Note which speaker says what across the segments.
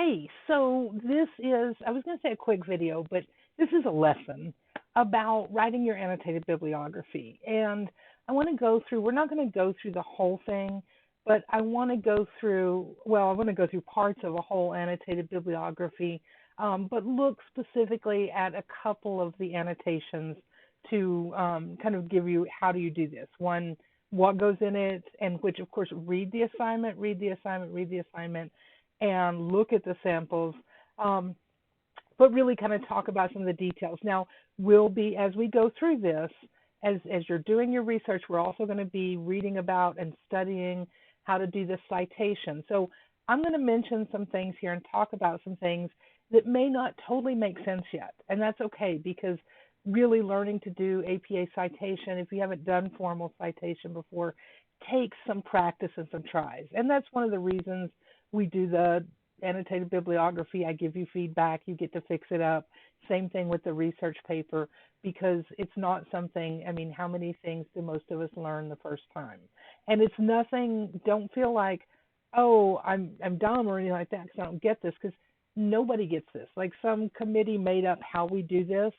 Speaker 1: Hey, so this is, I was going to say a quick video, but this is a lesson about writing your annotated bibliography. And I want to go through, we're not going to go through the whole thing, but I want to go through, well, I want to go through parts of a whole annotated bibliography, but look specifically at a couple of the annotations to kind of give you how do you do this. One, what goes in it, and which, of course, read the assignment, and look at the samples, but really kind of talk about some of the details. Now, we'll be, as we go through this, as you're doing your research, we're also going to be reading about and studying how to do the citation. So I'm going to mention some things here and talk about some things that may not totally make sense yet, and that's okay, because really learning to do APA citation, if you haven't done formal citation before, takes some practice and some tries. And that's one of the reasons we do the annotated bibliography. I give you feedback, you get to fix it up. Same thing with the research paper, because it's not something, I mean, how many things do most of us learn the first time? And it's nothing, don't feel like, oh, I'm dumb or anything like that because I don't get this, because nobody gets this. Like some committee made up how we do this,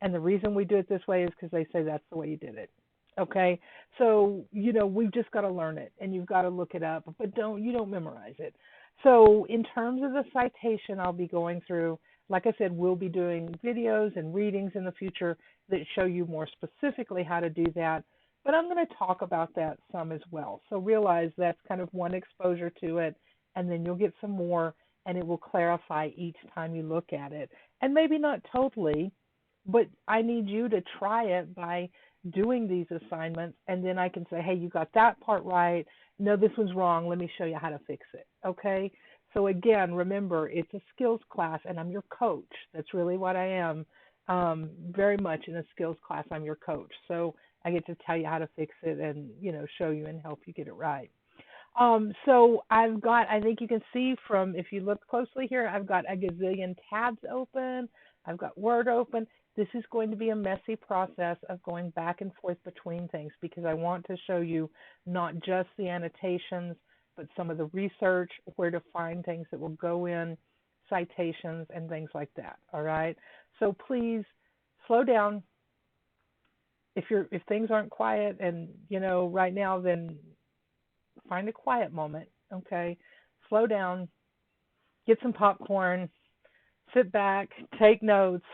Speaker 1: and the reason we do it this way is because they say that's the way you did it. Okay, so we've just got to learn it, and you've got to look it up, but you don't memorize it. So in terms of the citation, I'll be going through. Like I said, we'll be doing videos and readings in the future that show you more specifically how to do that. But I'm going to talk about that some as well. So realize that's kind of one exposure to it, and then you'll get some more, and it will clarify each time you look at it. And maybe not totally, but I need you to try it by doing these assignments, and then I can say, hey, you got that part right. No, this one's wrong. Let me show you how to fix it. Okay? So again, remember, it's a skills class, and I'm your coach. That's really what I am. Very much in a skills class, I'm your coach. So I get to tell you how to fix it and, show you and help you get it right. So I've got, I think you can see from, if you look closely here, I've got a gazillion tabs open. I've got Word open. This is going to be a messy process of going back and forth between things, because I want to show you not just the annotations, but some of the research, where to find things that will go in, citations, and things like that. All right? So please slow down. If things aren't quiet and, right now, then find a quiet moment, okay? Slow down, get some popcorn, sit back, take notes,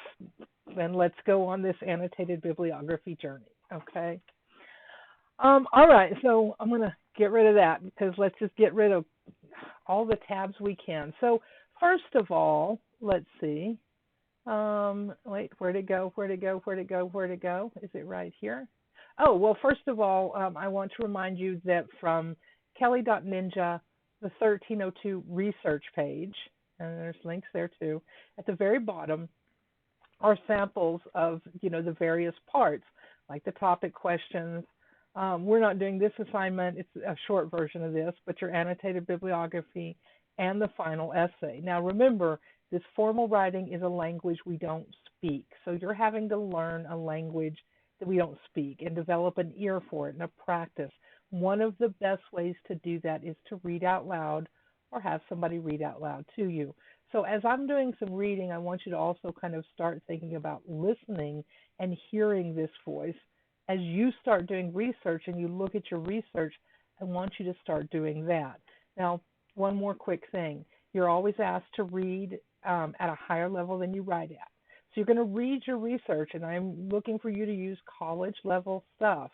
Speaker 1: and let's go on this annotated bibliography journey, okay? All right, so I'm going to get rid of that, because let's just get rid of all the tabs we can. So first of all, let's see. Wait, where'd it go? Is it right here? Oh, well, first of all, I want to remind you that from kelli.ninja, the 1302 research page, and there's links there too, at the very bottom are samples of, the various parts, like the topic questions. We're not doing this assignment. It's a short version of this, but your annotated bibliography and the final essay. Now, remember, this formal writing is a language we don't speak. So you're having to learn a language that we don't speak and develop an ear for it and a practice. One of the best ways to do that is to read out loud or have somebody read out loud to you. So as I'm doing some reading, I want you to also kind of start thinking about listening and hearing this voice. As you start doing research and you look at your research, I want you to start doing that. Now, one more quick thing. You're always asked to read at a higher level than you write at. So you're going to read your research, and I'm looking for you to use college-level stuff.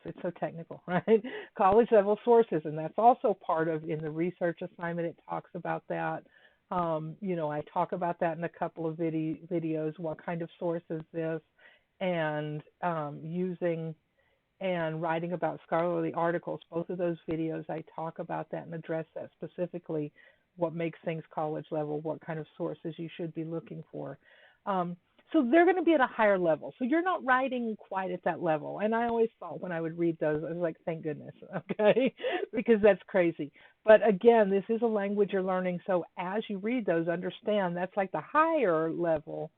Speaker 1: It's so technical, right? College-level sources, and that's also part of, in the research assignment, it talks about that. I talk about that in a couple of videos, what kind of source is this, and using and writing about scholarly articles. Both of those videos, I talk about that and address that specifically, what makes things college level, what kind of sources you should be looking for. So they're going to be at a higher level. So you're not writing quite at that level. And I always thought when I would read those, I was like, thank goodness, okay, because that's crazy. But again, this is a language you're learning. So as you read those, understand that's like the higher level,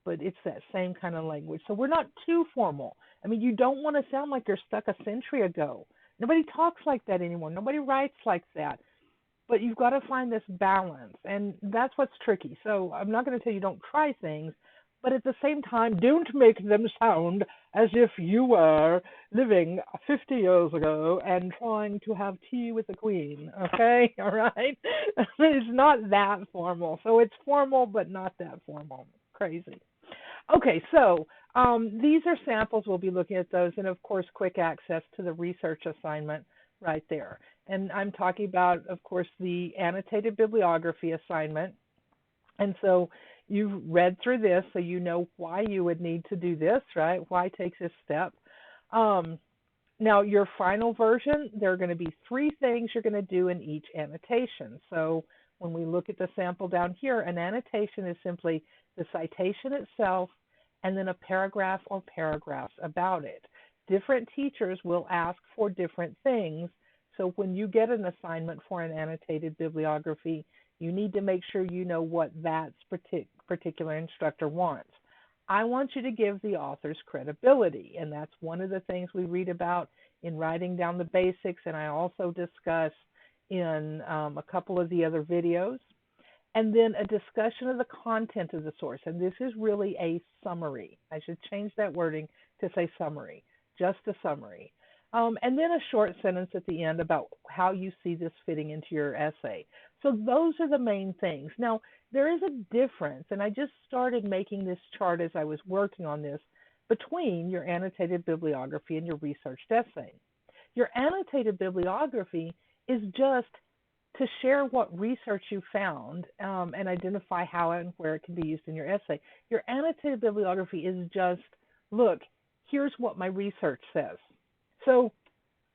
Speaker 1: but it's that same kind of language. So we're not too formal. I mean, you don't want to sound like you're stuck a century ago. Nobody talks like that anymore. Nobody writes like that. but you've got to find this balance, and that's what's tricky. So I'm not going to tell you don't try things, but at the same time, don't make them sound as if you were living 50 years ago and trying to have tea with the queen, okay? All right? It's not that formal. So it's formal, but not that formal. Crazy. Okay, so these are samples. We'll be looking at those, and of course, quick access to the research assignment right there. And I'm talking about, of course, the annotated bibliography assignment. And so you've read through this, so you know why you would need to do this, right? Why take this step. Now, your final version, there are going to be 3 things you're going to do in each annotation. So when we look at the sample down here, an annotation is simply the citation itself and then a paragraph or paragraphs about it. Different teachers will ask for different things. So when you get an assignment for an annotated bibliography, you need to make sure you know what that particular instructor wants. I want you to give the authors credibility, and that's one of the things we read about in writing down the basics, and I also discuss in a couple of the other videos. And then a discussion of the content of the source, and this is really a summary. I should change that wording to say summary, just a summary. And then a short sentence at the end about how you see this fitting into your essay. So those are the main things. Now, there is a difference, and I just started making this chart as I was working on this, between your annotated bibliography and your researched essay. Your annotated bibliography is just to share what research you found and identify how and where it can be used in your essay. Your annotated bibliography is just, look, here's what my research says. So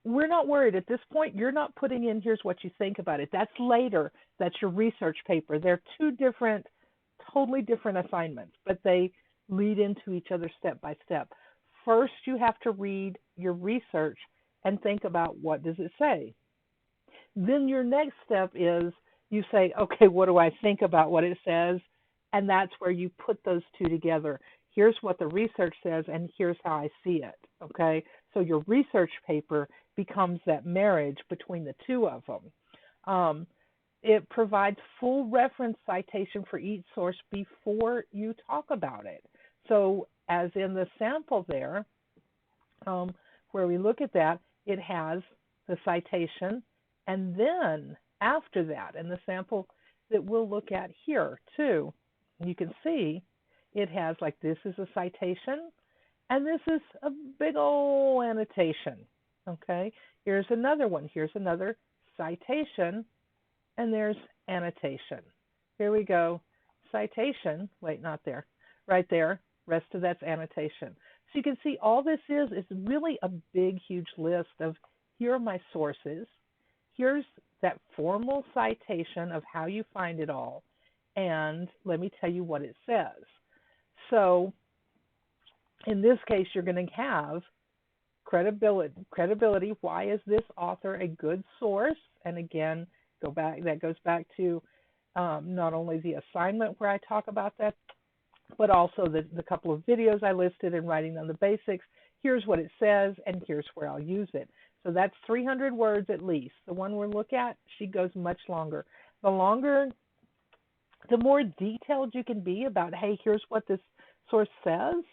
Speaker 1: we're not worried. At this point, you're not putting in, here's what you think about it. That's later. That's your research paper. They're 2 different, totally different assignments, but they lead into each other step by step. First, you have to read your research and think about, what does it say? Then your next step is you say, okay, what do I think about what it says? And that's where you put those 2 together. Here's what the research says, and here's how I see it, okay? So your research paper becomes that marriage between the 2 of them. It provides full reference citation for each source before you talk about it. So as in the sample there, where we look at that, it has the citation, and then after that, in the sample that we'll look at here too, you can see it has, like, this is a citation, and this is a big old annotation, okay? Here's another one. Here's another citation, and there's annotation. Here we go. Citation. Wait, not there. Right there. Rest of that's annotation. So you can see all this is really a big, huge list of, here are my sources. Here's that formal citation of how you find it all, and let me tell you what it says. So in this case, you're going to have credibility. Why is this author a good source? And again, that goes back to not only the assignment where I talk about that, but also the couple of videos I listed in writing down the basics. Here's what it says, and here's where I'll use it. So that's 300 words at least. The one we'll look at, she goes much longer. The more detailed you can be about, hey, here's what this source says,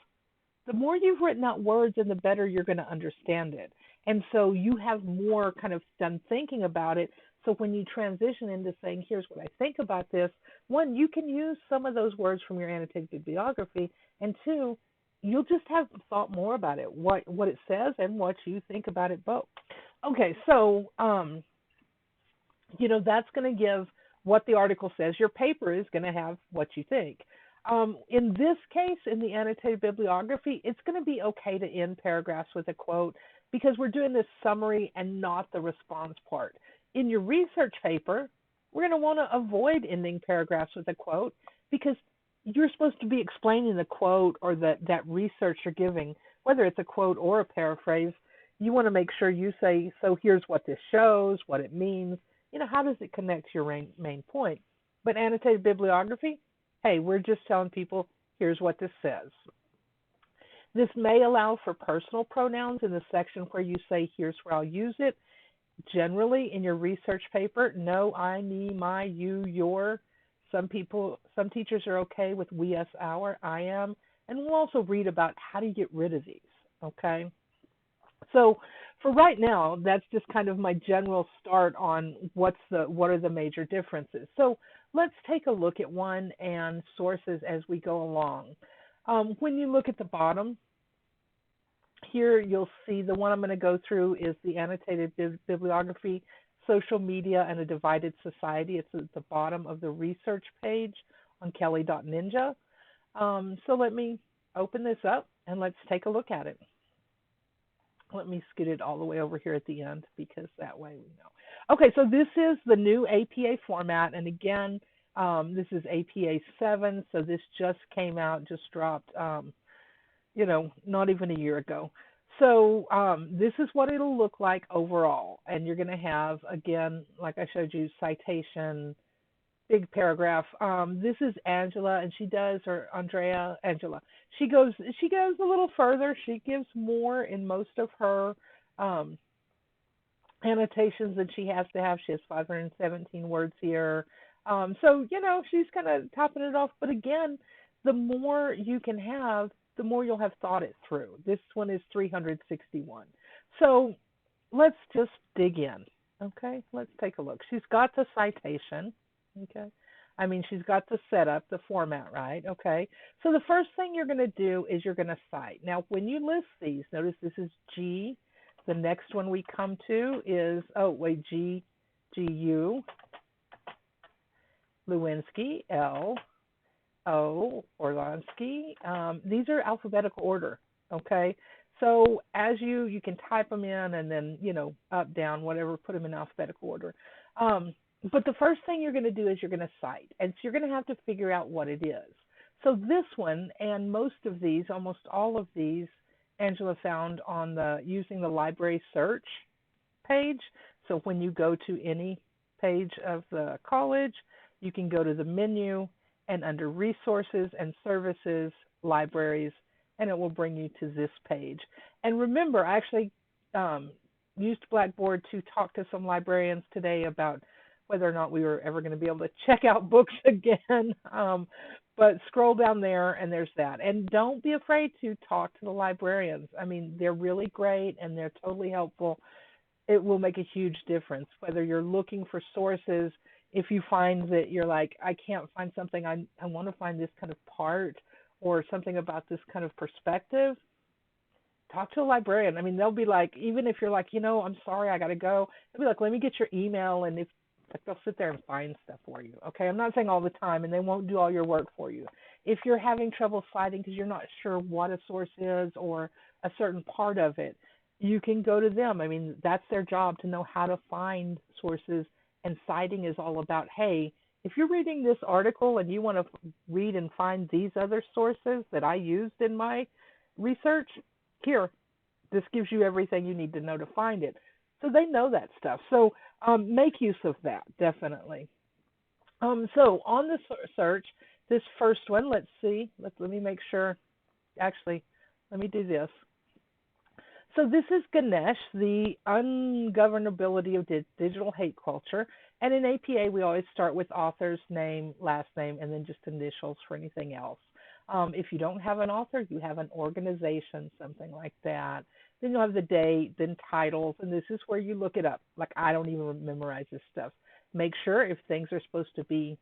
Speaker 1: the more you've written out words and the better you're going to understand it. And so you have more kind of done thinking about it. So when you transition into saying, here's what I think about this, 1, you can use some of those words from your annotated bibliography, and 2, you'll just have thought more about it, what it says and what you think about it both. Okay, so, that's going to give what the article says. Your paper is going to have what you think. In this case, in the annotated bibliography, it's going to be okay to end paragraphs with a quote because we're doing this summary and not the response part. In your research paper, we're going to want to avoid ending paragraphs with a quote because you're supposed to be explaining the quote or that research you're giving, whether it's a quote or a paraphrase. You want to make sure you say, so here's what this shows, what it means, how does it connect to your main point? But annotated bibliography, hey, we're just telling people, here's what this says. This may allow for personal pronouns in the section where you say, here's where I'll use it. generally in your research paper, no, I, me, my, you, your. Some teachers are okay with we, us, our, I am, and we'll also read about how do you get rid of these. Okay, so for right now, that's just kind of my general start on what are the major differences. So let's take a look at one and sources as we go along. When you look at the bottom here, you'll see the one I'm going to go through is the Annotated Bibliography, Social Media and a Divided Society. It's at the bottom of the research page on kelli.ninja. So let me open this up and let's take a look at it. Let me scoot it all the way over here at the end because that way we know. Okay, so this is the new APA format, and again, this is APA 7, so this just came out, just dropped, not even a year ago. So this is what it'll look like overall, and you're going to have, again, like I showed you, citation, big paragraph. This is Angela, and Angela. She goes a little further. She gives more in most of her annotations than she has to have. She has 517 words here. So she's kind of topping it off. But again, the more you can have, the more you'll have thought it through. This one is 361. So let's just dig in. Okay, let's take a look. She's got the citation. Okay. I mean, she's got the setup, the format, right? Okay. So the first thing you're going to do is you're going to cite. Now, when you list these, notice this is G. The next one we come to is, G-U, Lewinsky, L-O, Orlansky. These are alphabetical order, okay? So as you can type them in and then, up, down, whatever, put them in alphabetical order. But the first thing you're going to do is you're going to cite, and so you're going to have to figure out what it is. So this one and most of these, almost all of these, Angela found on using the library search page. So when you go to any page of the college, you can go to the menu and under resources and services, libraries, and it will bring you to this page. And remember, I actually used Blackboard to talk to some librarians today about whether or not we were ever going to be able to check out books again. But scroll down there and there's that. And don't be afraid to talk to the librarians. I mean, they're really great and they're totally helpful. It will make a huge difference. Whether you're looking for sources, if you find that you're like, I can't find something, I want to find this kind of part or something about this kind of perspective, talk to a librarian. I mean, they'll be like, even if you're like, I'm sorry, I got to go, they'll be like, let me get your email, and they'll sit there and find stuff for you. Okay, I'm not saying all the time, and they won't do all your work for you. If you're having trouble citing because you're not sure what a source is or a certain part of it, you can go to them. I mean, that's their job to know how to find sources, and citing is all about, hey, if you're reading this article and you want to read and find these other sources that I used in my research, here, this gives you everything you need to know to find it. So they know that stuff. So make use of that, definitely. So on the search, this first one, let's see. Let me make sure. Actually, let me do this. So this is Ganesh, the ungovernability of digital hate culture. And in APA, we always start with author's name, last name, and then just initials for anything else. If you don't have an author, you have an organization, something like that. Then you'll have the date, then titles, and this is where you look it up. Like, I don't even memorize this stuff. Make sure if things are supposed to be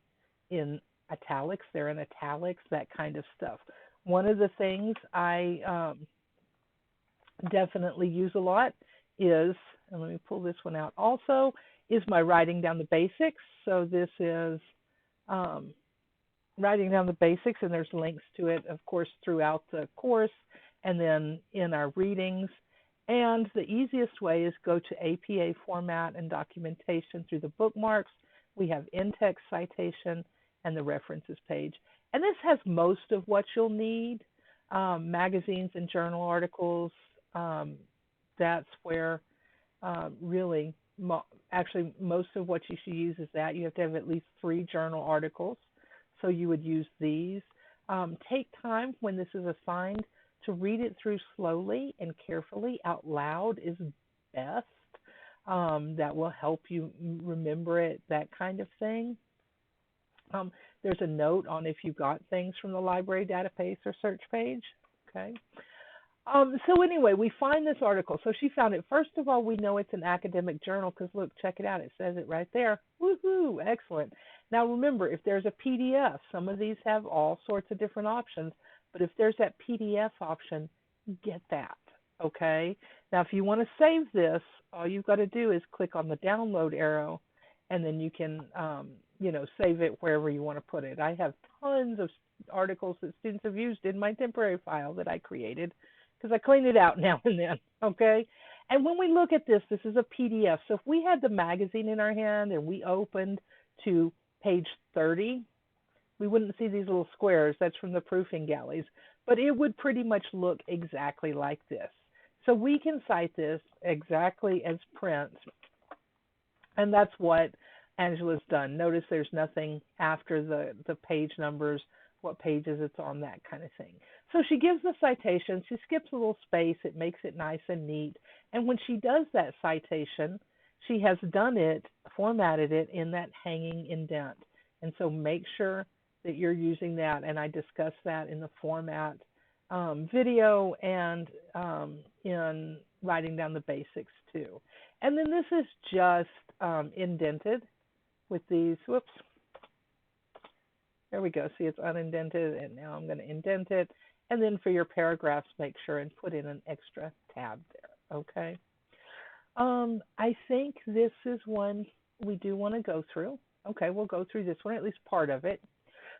Speaker 1: in italics, they're in italics, that kind of stuff. One of the things I definitely use a lot is, and let me pull this one out also, is my writing down the basics. So this is writing down the basics, and there's links to it, of course, throughout the course and then in our readings. And the easiest way is go to APA format and documentation through the bookmarks. We have in-text citation and the references page. And this has most of what you'll need, magazines and journal articles. That's where really, actually most of what you should use is that. You have to have at least 3 journal articles. So you would use these. Take time when this is assigned to read it through slowly and carefully. Out loud is best. that will help you remember it, that kind of thing. Um, there's a note on if you got things from the library database or search page. Okay. So anyway, we find this article. So she found it. First of all, we know it's an academic journal because look, check it out. It says it right there. Woohoo! Excellent. Now remember, if there's a PDF, some of these have all sorts of different options. But if there's that PDF option, get that. Okay. Now, if you want to save this, all you've got to do is click on the download arrow, and then you can, save it wherever you want to put it. I have tons of articles that students have used in my temporary file that I created because I clean it out now and then, okay? And when we look at this, this is a PDF. So if we had the magazine in our hand and we opened to page 30, we wouldn't see these little squares. That's from the proofing galleys. But it would pretty much look exactly like this. So we can cite this exactly as print, and that's what Angela's done. Notice there's nothing after the page numbers, what pages it's on, that kind of thing. So she gives the citation. She skips a little space. It makes it nice and neat. And when she does that citation, she has done it, formatted it in that hanging indent. And so make sure that you're using that. And I discussed that in the format video and in writing down the basics too. And then this is just indented with these, whoops, there we go. See, it's unindented, and now I'm going to indent it. And then for your paragraphs, make sure and put in an extra tab there, okay? I think this is one we do want to go through. Okay, we'll go through this one, at least part of it.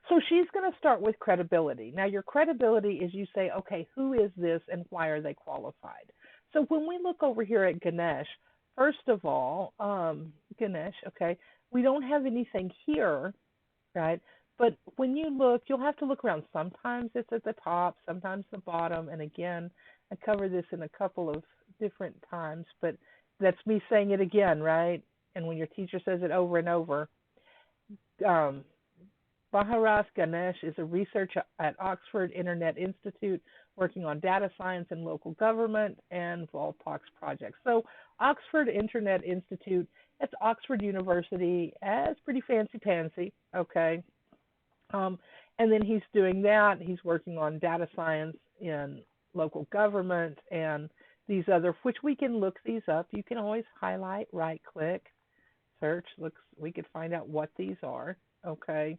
Speaker 1: So she's going to start with credibility. Now, your credibility is you say, okay, who is this and why are they qualified? So when we look over here at Ganesh, first of all, Ganesh, okay, we don't have anything here, right? But when you look, you'll have to look around. Sometimes it's at the top, sometimes the bottom. And again, I cover this in a couple of different times, but that's me saying it again, right? And when your teacher says it over and over, Bharat Ganesh is a researcher at Oxford Internet Institute working on data science and local government and Volpox projects. So Oxford Internet Institute, that's Oxford University. It's pretty fancy-pantsy, okay? And then he's doing that. He's working on data science in local government and these other, which we can look these up. You can always highlight, right-click, search. We could find out what these are, okay?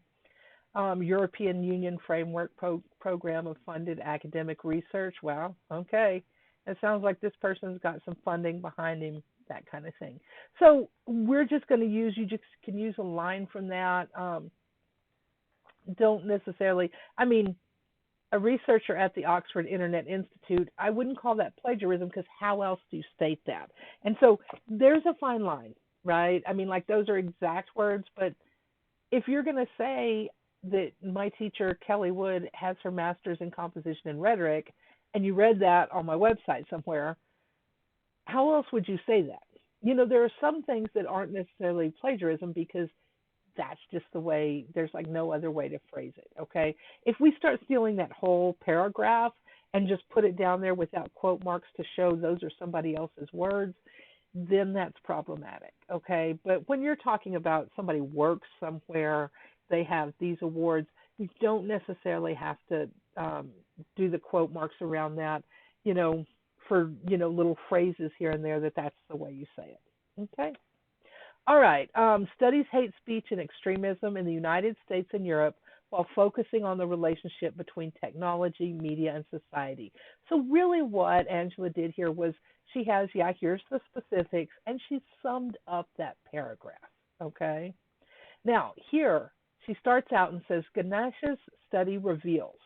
Speaker 1: European Union Framework Program of Funded Academic Research. Well, okay. It sounds like this person's got some funding behind him, that kind of thing. So we're just going to use, you just can use a line from that. Don't necessarily, I mean, a researcher at the Oxford Internet Institute, I wouldn't call that plagiarism because how else do you state that? And so there's a fine line, right? I mean, like those are exact words, but if you're going to say that my teacher, Kelly Wood, has her master's in composition and rhetoric, and you read that on my website somewhere, how else would you say that? You know, there are some things that aren't necessarily plagiarism because that's just the way, there's like no other way to phrase it, okay? If we start stealing that whole paragraph and just put it down there without quote marks to show those are somebody else's words, then that's problematic, okay? But when you're talking about somebody works somewhere, they have these awards, you don't necessarily have to do the quote marks around that, you know, for, you know, little phrases here and there that's the way you say it, okay? All right, studies hate speech and extremism in the United States and Europe while focusing on the relationship between technology, media, and society. So really what Angela did here was she has, here's the specifics, and she summed up that paragraph, okay? Now, here, she starts out and says, Ganesh's study reveals.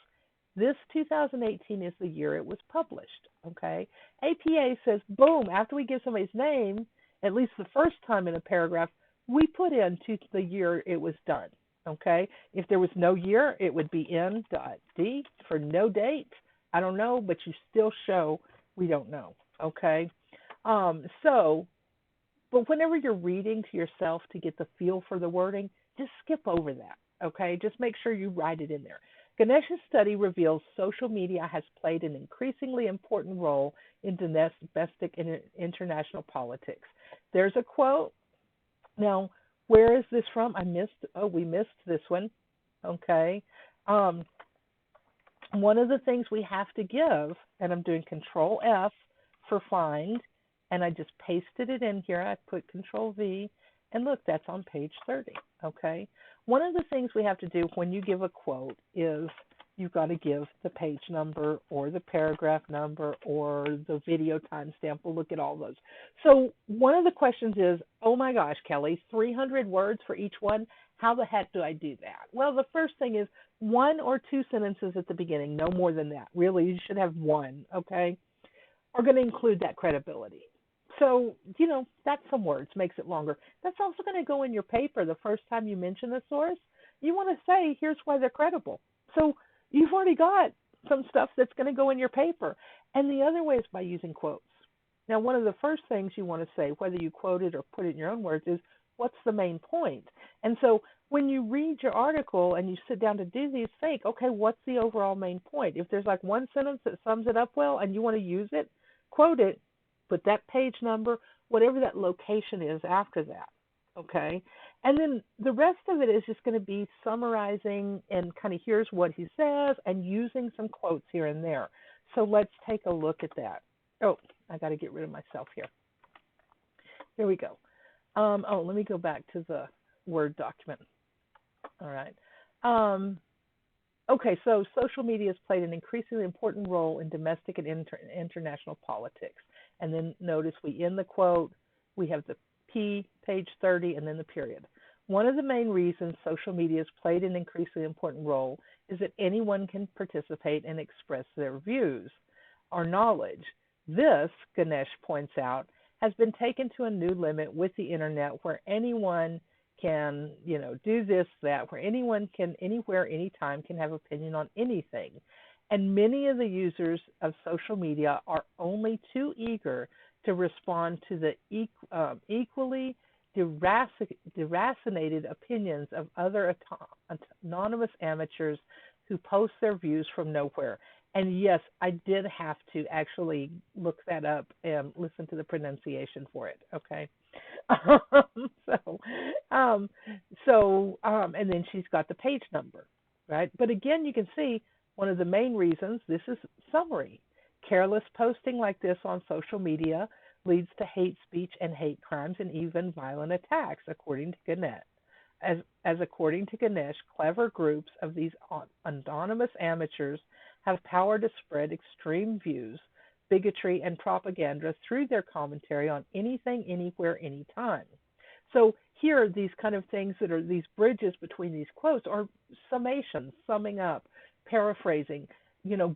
Speaker 1: This 2018 is the year it was published, okay? APA says, boom, after we give somebody's name, at least the first time in a paragraph, we put in to the year it was done, okay? If there was no year, it would be N.D. for no date. I don't know, but you still show we don't know, okay? But whenever you're reading to yourself to get the feel for the wording, just skip over that, okay? Just make sure you write it in there. Ganesh's study reveals social media has played an increasingly important role in domestic and international politics. there's a quote. Now, where is this from? We missed this one. Okay. Um, One of the things we have to give, and I'm doing Control F for find, and I just pasted it in here. I put Control V, and look, that's on page 30. Okay. One of the things we have to do when you give a quote is you've got to give the page number or the paragraph number or the video timestamp. We'll look at all those. So one of the questions is, oh my gosh, Kelly, 300 words for each one. How the heck do I do that? Well, the first thing is one or two sentences at the beginning, no more than that. Really, you should have one, okay? Are going to include that credibility. So, that's some words, makes it longer. That's also going to go in your paper the first time you mention a source. You want to say, here's why they're credible. So you've already got some stuff that's going to go in your paper. And the other way is by using quotes. Now, one of the first things you want to say, whether you quote it or put it in your own words, is what's the main point? And so when you read your article and you sit down to do these, think, okay, what's the overall main point? If there's like one sentence that sums it up well and you want to use it, quote it, put that page number, whatever that location is after that, okay? And then the rest of it is just going to be summarizing and kind of here's what he says and using some quotes here and there. So let's take a look at that. Oh, I got to get rid of myself here. Here we go. Let me go back to the Word document. All right. Okay, so social media has played an increasingly important role in domestic and international politics. And then notice we end the quote, we have the P, page 30, and then the period. One of the main reasons social media has played an increasingly important role is that anyone can participate and express their views or knowledge. This, Ganesh points out, has been taken to a new limit with the internet where anyone can, do this, that, where anyone can, anywhere, anytime can have opinion on anything. And many of the users of social media are only too eager to respond to the equally deracinated opinions of other anonymous amateurs who post their views from nowhere. And yes, I did have to actually look that up and listen to the pronunciation for it, okay? And then she's got the page number, right? But again, you can see one of the main reasons, this is summary. Careless posting like this on social media leads to hate speech and hate crimes and even violent attacks, according to Ganesh. As according to Ganesh, clever groups of these anonymous amateurs have power to spread extreme views, bigotry, and propaganda through their commentary on anything, anywhere, anytime. So here, these kind of things that are these bridges between these quotes are summations, summing up, paraphrasing,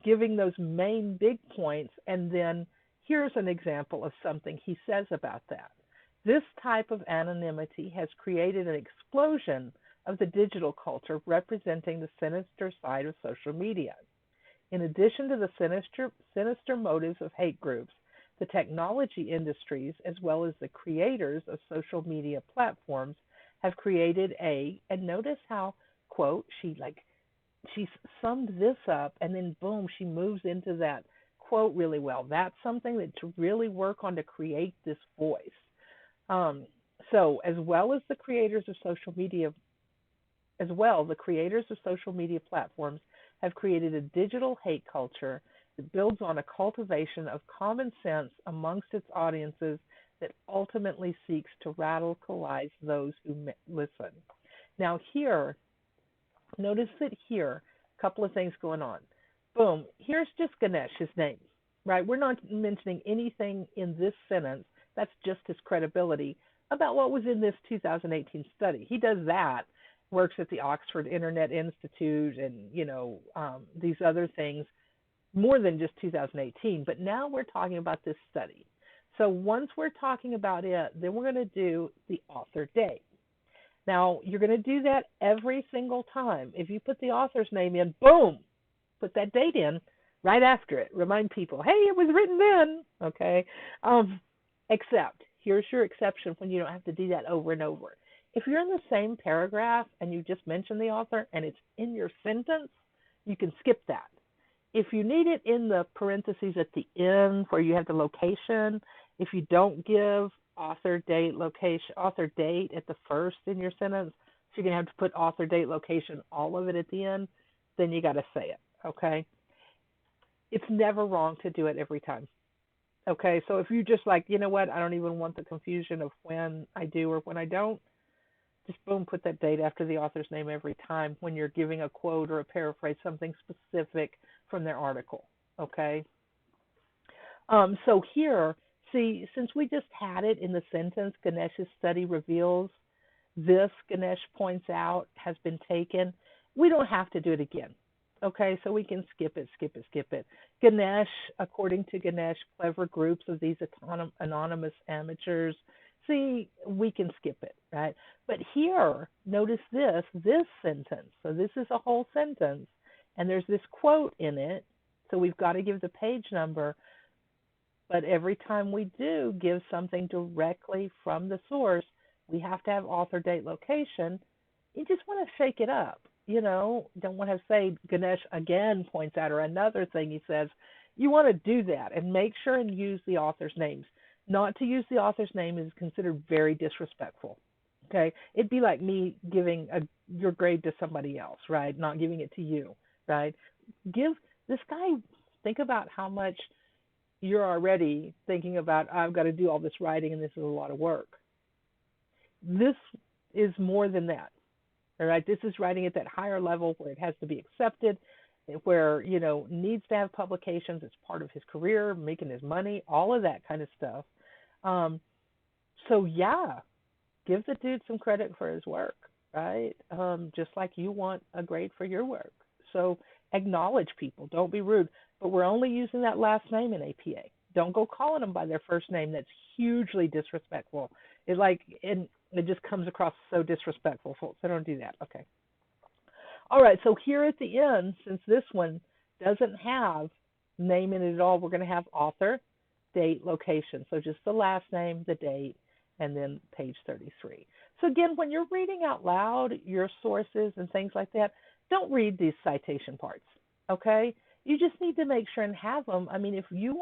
Speaker 1: giving those main big points, and then here's an example of something he says about that. This type of anonymity has created an explosion of the digital culture representing the sinister side of social media. In addition to the sinister motives of hate groups, the technology industries, as well as the creators of social media platforms, have created and notice how, quote, she summed this up, and then boom, she moves into that quote really well. That's something that to really work on to create this voice. So as well as the creators of social media, the creators of social media platforms have created a digital hate culture that builds on a cultivation of common sense amongst its audiences that ultimately seeks to radicalize those who listen. Now here, notice that here, a couple of things going on. Boom, here's just Ganesh's name, right? We're not mentioning anything in this sentence. That's just his credibility about what was in this 2018 study. He does that, works at the Oxford Internet Institute and, these other things more than just 2018. But now we're talking about this study. So once we're talking about it, then we're going to do the author date. Now, you're going to do that every single time. If you put the author's name in, boom, put that date in right after it. Remind people, hey, it was written then, okay? Except, here's your exception when you don't have to do that over and over. If you're in the same paragraph and you just mention the author and it's in your sentence, you can skip that. If you need it in the parentheses at the end where you have the location, if you don't give author, date, location, author, date at the first in your sentence. So you're going to have to put author, date, location, all of it at the end. Then you got to say it, okay? It's never wrong to do it every time. Okay, so if you just like, you know what, I don't even want the confusion of when I do or when I don't, just boom, put that date after the author's name every time when you're giving a quote or a paraphrase, something specific from their article. Okay. So here, see, since we just had it in the sentence, Ganesh's study reveals this, Ganesh points out, has been taken. We don't have to do it again. Okay, so we can skip it. Ganesh, according to Ganesh, clever groups of these anonymous amateurs. See, we can skip it, right? But here, notice this sentence. So this is a whole sentence, and there's this quote in it. So we've got to give the page number. But every time we do give something directly from the source, we have to have author, date, location. You just want to shake it up. You know, don't want to say Ganesh again points out, or another thing he says. You want to do that and make sure and use the author's names. Not to use the author's name is considered very disrespectful. Okay, it'd be like me giving your grade to somebody else, right? Not giving it to you, right? Give this guy. Think about how much you're already thinking about. I've got to do all this writing, and this is a lot of work. This is more than that. All right, this is writing at that higher level where it has to be accepted, where, you know, needs to have publications. It's part of his career, making his money, all of that kind of stuff. So yeah, give the dude some credit for his work, right? Just like you want a grade for your work. So acknowledge people. Don't be rude. But we're only using that last name in APA. Don't go calling them by their first name. That's hugely disrespectful. It just comes across so disrespectful, folks. So don't do that. Okay. All right, so here at the end, since this one doesn't have name in it at all, we're going to have author, date, location. So just the last name, the date, and then page 33. So again, when you're reading out loud your sources and things like that, don't read these citation parts, okay? You just need to make sure and have them. I mean, if you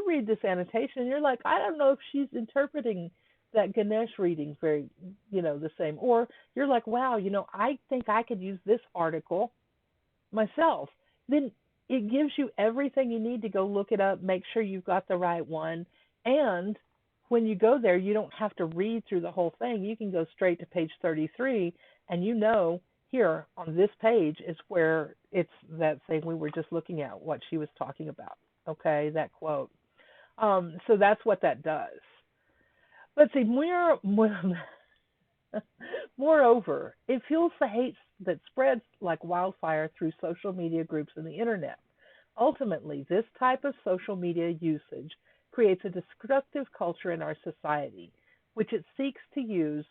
Speaker 1: read this annotation, you're like, I don't know if she's interpreting that Ganesh reading very, the same. Or you're like, wow, I think I could use this article myself. Then it gives you everything you need to go look it up, make sure you've got the right one. And when you go there, you don't have to read through the whole thing. You can go straight to page 33, and here on this page is where it's that thing we were just looking at, what she was talking about, okay, that quote. So that's what that does. Let's see, moreover, it fuels the hate that spreads like wildfire through social media groups and the internet. Ultimately, this type of social media usage creates a destructive culture in our society, which it seeks to use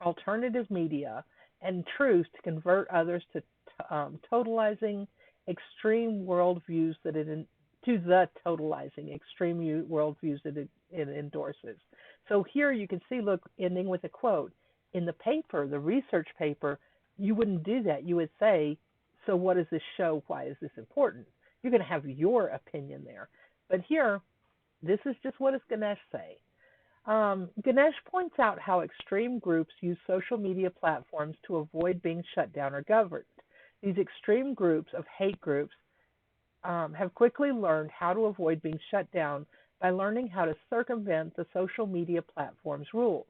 Speaker 1: alternative media and truth to convert others to totalizing extreme worldviews that it endorses. So here you can see, look, ending with a quote. In the paper, the research paper, you wouldn't do that. You would say, so what does this show? Why is this important? You're going to have your opinion there. But here, this is just what does Ganesh say. Ganesh points out how extreme groups use social media platforms to avoid being shut down or governed. These extreme groups of hate groups have quickly learned how to avoid being shut down by learning how to circumvent the social media platform's rules.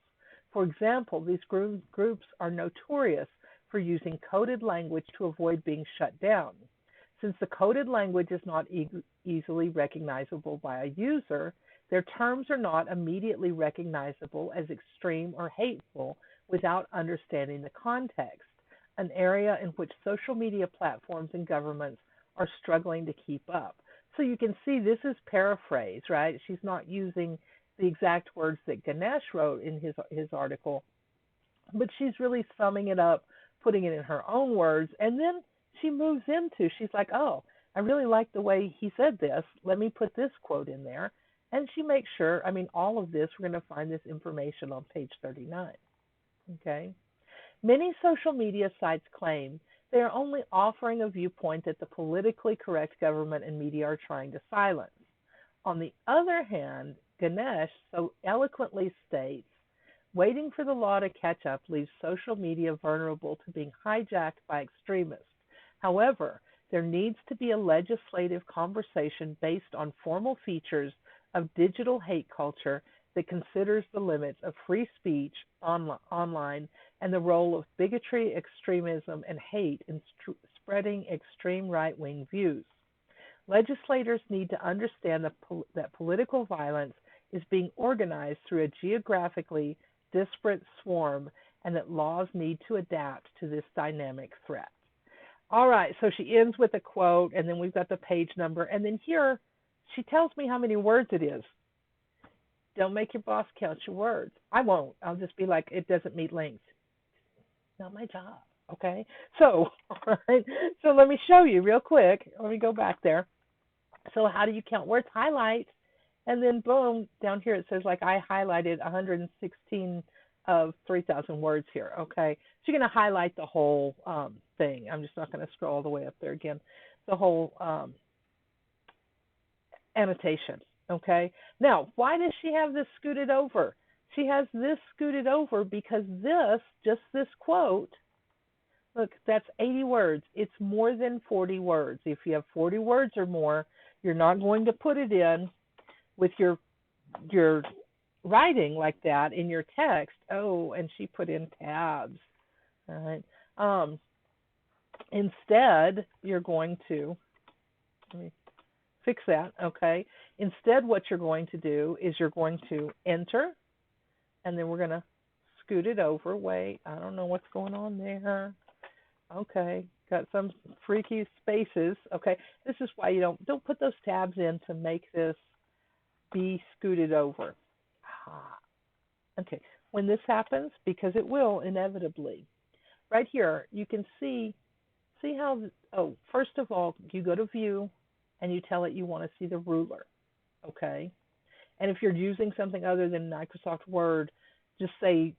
Speaker 1: For example, these groups are notorious for using coded language to avoid being shut down. Since the coded language is not easily recognizable by a user, their terms are not immediately recognizable as extreme or hateful without understanding the context, an area in which social media platforms and governments are struggling to keep up. So you can see this is paraphrase, right? She's not using the exact words that Ganesh wrote in his article, but she's really summing it up, putting it in her own words, and then she moves into, she's like, oh, I really like the way he said this. Let me put this quote in there. And she makes sure, all of this, we're going to find this information on page 39. Okay? Many social media sites claim they are only offering a viewpoint that the politically correct government and media are trying to silence. On the other hand, Ganesh so eloquently states, waiting for the law to catch up leaves social media vulnerable to being hijacked by extremists. However, there needs to be a legislative conversation based on formal features of digital hate culture that considers the limits of free speech online and the role of bigotry, extremism, and hate in spreading extreme right wing views. Legislators need to understand that political violence is being organized through a geographically disparate swarm and that laws need to adapt to this dynamic threat. All right, so she ends with a quote, and then we've got the page number, and then here she tells me how many words it is. Don't make your boss count your words. I won't. I'll just be like, it doesn't meet length. Not my job, okay? So, all right, so let me show you real quick. Let me go back there. So how do you count words? Highlight, and then boom, down here it says like I highlighted 116 of 3,000 words here, okay? So you're going to highlight the whole thing. I'm just not going to scroll all the way up there again. The whole annotation, okay? Now, why does she have this scooted over? She has this scooted over because just this quote, look, that's 80 words. It's more than 40 words. If you have 40 words or more, you're not going to put it in with your writing like that in your text. Oh, and she put in tabs. All right. Instead, you're going to, let me fix that, okay? Instead, what you're going to do is you're going to enter, and then we're going to scoot it over. Wait, I don't know what's going on there. Okay, got some freaky spaces. Okay, this is why you don't put those tabs in to make this be scooted over. Okay, when this happens, because it will inevitably, right here you can see how. Oh, first of all, you go to View, and you tell it you want to see the ruler. Okay, and if you're using something other than Microsoft Word, just say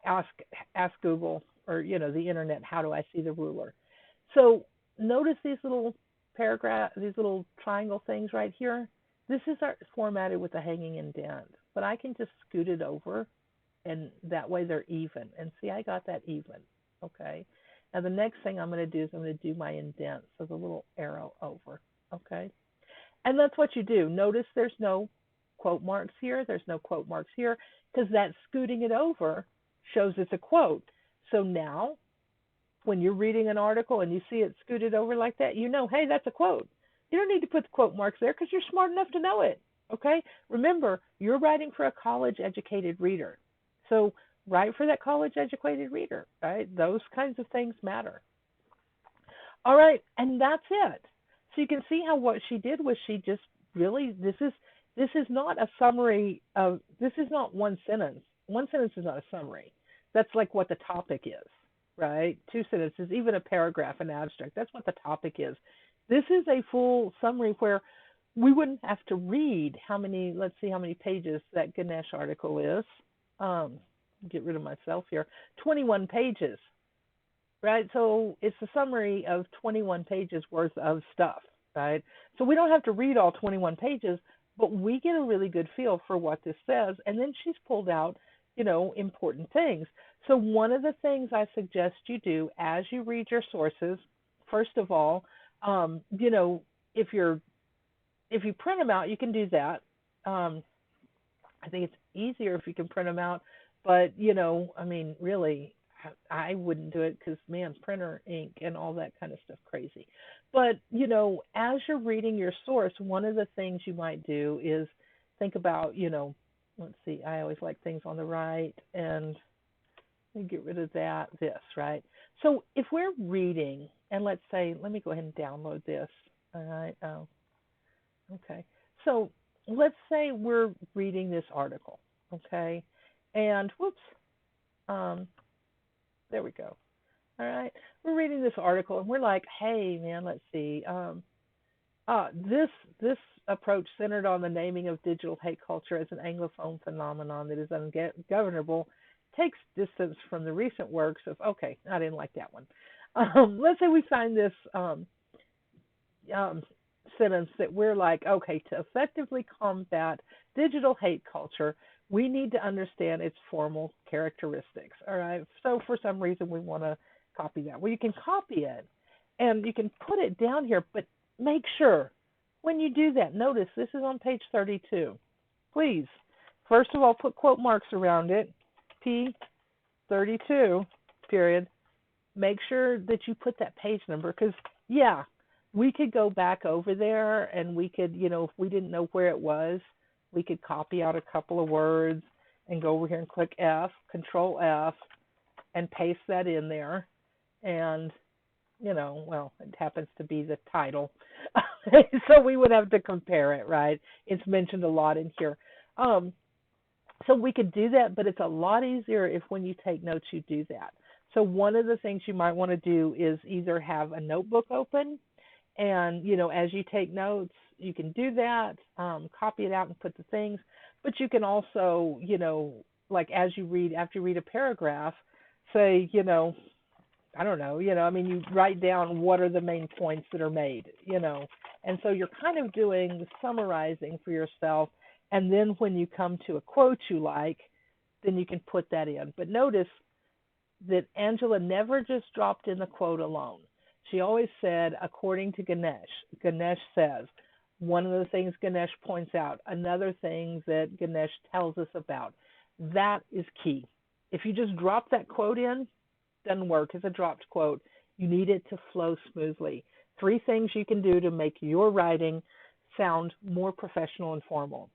Speaker 1: ask Google or the internet, how do I see the ruler? So notice these little these little triangle things right here. This is formatted with a hanging indent, but I can just scoot it over, and that way they're even. And see, I got that even. Okay. Now the next thing I'm going to do is I'm going to do my indent, so the little arrow over. Okay. And that's what you do. Notice there's no quote marks here. There's no quote marks here because that scooting it over shows it's a quote. So now, when you're reading an article and you see it scooted over like that, you know, hey, that's a quote. You don't need to put the quote marks there because you're smart enough to know it, okay? Remember, you're writing for a college-educated reader. So write for that college-educated reader, right? Those kinds of things matter. All right, and that's it. So you can see how what she did was she just really, this is not a summary of, this is not one sentence. One sentence is not a summary. That's like what the topic is, right? 2 sentences, even a paragraph, an abstract. That's what the topic is. This is a full summary where we wouldn't have to read let's see how many pages that Ganesh article is. Get rid of myself here. 21 pages, right? So it's a summary of 21 pages worth of stuff, right? So we don't have to read all 21 pages, but we get a really good feel for what this says. And then she's pulled out important things. So one of the things I suggest you do as you read your sources, first of all, if you print them out, you can do that. I think it's easier if you can print them out, but really, I wouldn't do it because, man, printer ink and all that kind of stuff, crazy. But as you're reading your source, one of the things you might do is think about, let's see, I always like things on the right, and let me get rid of this, right? So if we're reading, and let's say, let me go ahead and download this, all right? Oh, okay. So let's say we're reading this article, okay? And whoops, there we go. All right, we're reading this article, and we're like, hey, man, let's see. This approach centered on the naming of digital hate culture as an Anglophone phenomenon that is ungovernable takes distance from the recent works of, okay, I didn't like that one. Let's say we find this sentence that we're like, okay, to effectively combat digital hate culture, we need to understand its formal characteristics. All right. So for some reason we want to copy that. Well, you can copy it and you can put it down here, but make sure when you do that, notice this is on page 32. Please, first of all, put quote marks around it, P32, period. Make sure that you put that page number because, yeah, we could go back over there and we could, if we didn't know where it was, we could copy out a couple of words and go over here and click F, Control F, and paste that in there. And, it happens to be the title. So we would have to compare it, right? It's mentioned a lot in here. So we could do that, but it's a lot easier if when you take notes you do that. So one of the things you might want to do is either have a notebook open and, as you take notes, you can do that, copy it out and put the things. But you can also, like after you read a paragraph, say, I don't know, you write down what are the main points that are made, And so you're kind of doing summarizing for yourself. And then when you come to a quote you like, then you can put that in. But notice that Angela never just dropped in the quote alone. She always said, according to Ganesh. Ganesh says, one of the things Ganesh points out, another thing that Ganesh tells us about. That is key. If you just drop that quote in, doesn't work. It's a dropped quote. You need it to flow smoothly. 3 things you can do to make your writing sound more professional and formal.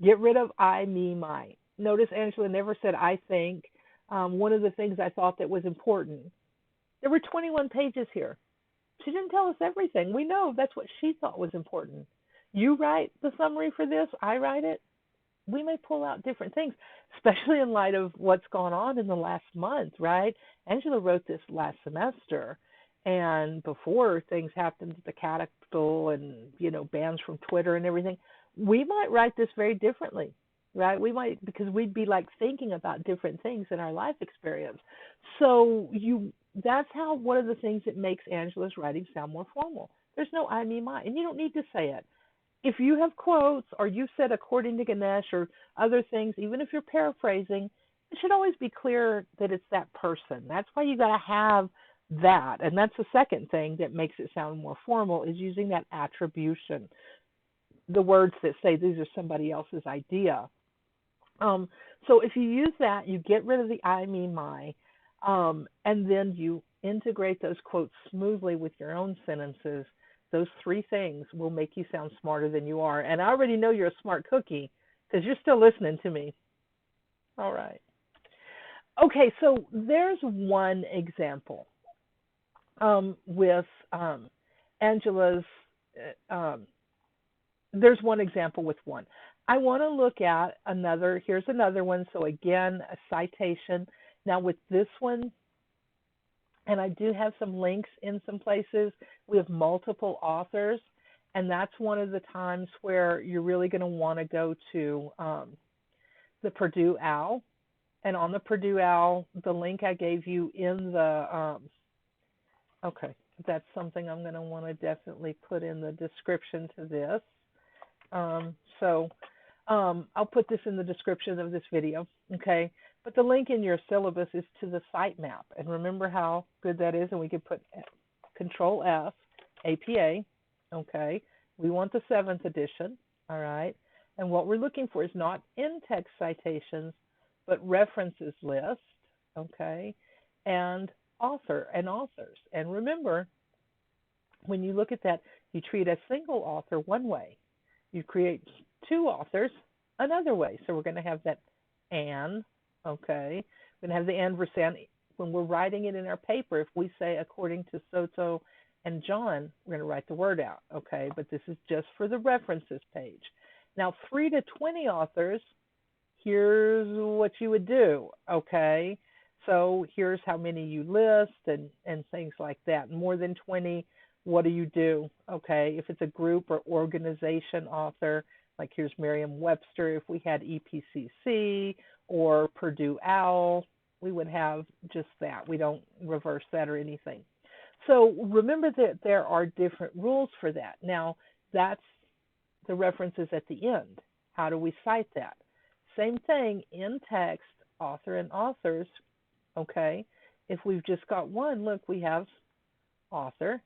Speaker 1: Get rid of I, me, my. Notice Angela never said I think. One of the things I thought that was important, there were 21 pages here. She didn't tell us everything. We know that's what she thought was important. You write the summary for this, I write it. We may pull out different things, especially in light of what's gone on in the last month, right? Angela wrote this last semester, and before things happened at the Capitol and, bans from Twitter and everything, we might write this very differently, right? We might, because we'd be like thinking about different things in our life experience. So that's how one of the things that makes Angela's writing sound more formal. There's no I, me, my, and you don't need to say it. If you have quotes or you said according to Ganesh or other things, even if you're paraphrasing, it should always be clear that it's that person. That's why you got to have that. And that's the second thing that makes it sound more formal is using that attribution. The words that say these are somebody else's idea. So if you use that, you get rid of the I, me, my, and then you integrate those quotes smoothly with your own sentences. Those 3 things will make you sound smarter than you are. And I already know you're a smart cookie because you're still listening to me. All right. Okay, so there's one example with Angela's, there's one example with one. I want to look at here's another one. So again, a citation. Now with this one, and I do have some links in some places, we have multiple authors, and that's one of the times where you're really going to want to go to the Purdue OWL. And on the Purdue OWL, the link I gave you in the, okay, that's something I'm going to want to definitely put in the description to this. I'll put this in the description of this video, okay? But the link in your syllabus is to the sitemap. And remember how good that is? And we could put Control F, APA, okay? We want the 7th edition, all right? And what we're looking for is not in-text citations, but references list, okay? And author and authors. And remember, when you look at that, you treat a single author one way. You create 2 authors another way. So we're going to have that and, okay? We're going to have the and versus and. When we're writing it in our paper, if we say according to Soto and John, we're going to write the word out, okay? But this is just for the references page. Now, 3 to 20 authors, here's what you would do, okay? So here's how many you list and things like that. More than 20, what do you do, okay? If it's a group or organization author, like here's Merriam-Webster, if we had EPCC or Purdue OWL, we would have just that. We don't reverse that or anything. So remember that there are different rules for that. Now, that's the references at the end. How do we cite that? Same thing in text, author and authors, okay? If we've just got one, look, we have author,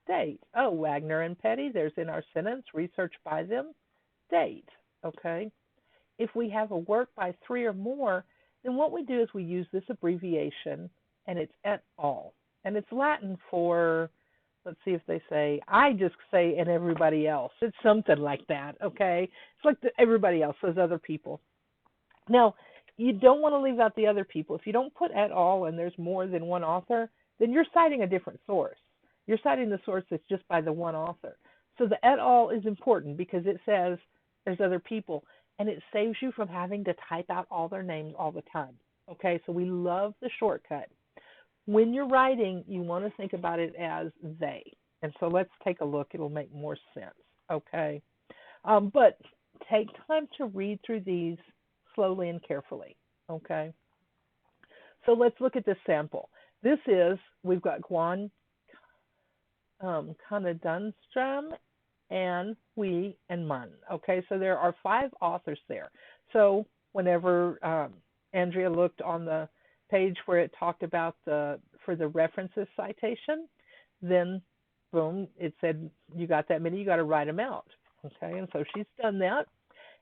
Speaker 1: date. Oh, Wagner and Petty, there's in our sentence, research by them, date, okay? If we have a work by three or more, then what we do is we use this abbreviation, and it's et al. And it's Latin for, let's see if they say, I just say and everybody else. It's something like that, okay? It's like everybody else, those other people. Now, you don't want to leave out the other people. If you don't put et al. And there's more than one author, then you're citing a different source. You're citing the source that's just by the one author. So the et al. Is important because it says there's other people, and it saves you from having to type out all their names all the time. Okay, so we love the shortcut. When you're writing, you want to think about it as they. And so let's take a look. It'll make more sense. Okay, but take time to read through these slowly and carefully. Okay, so let's look at this sample. This is, we've got Guan Dunstrom and we and Munn. Okay, so there are 5 authors there. So whenever Andrea looked on the page where it talked about for the references citation, then boom, it said you got that many, you got to write them out. Okay, and so she's done that.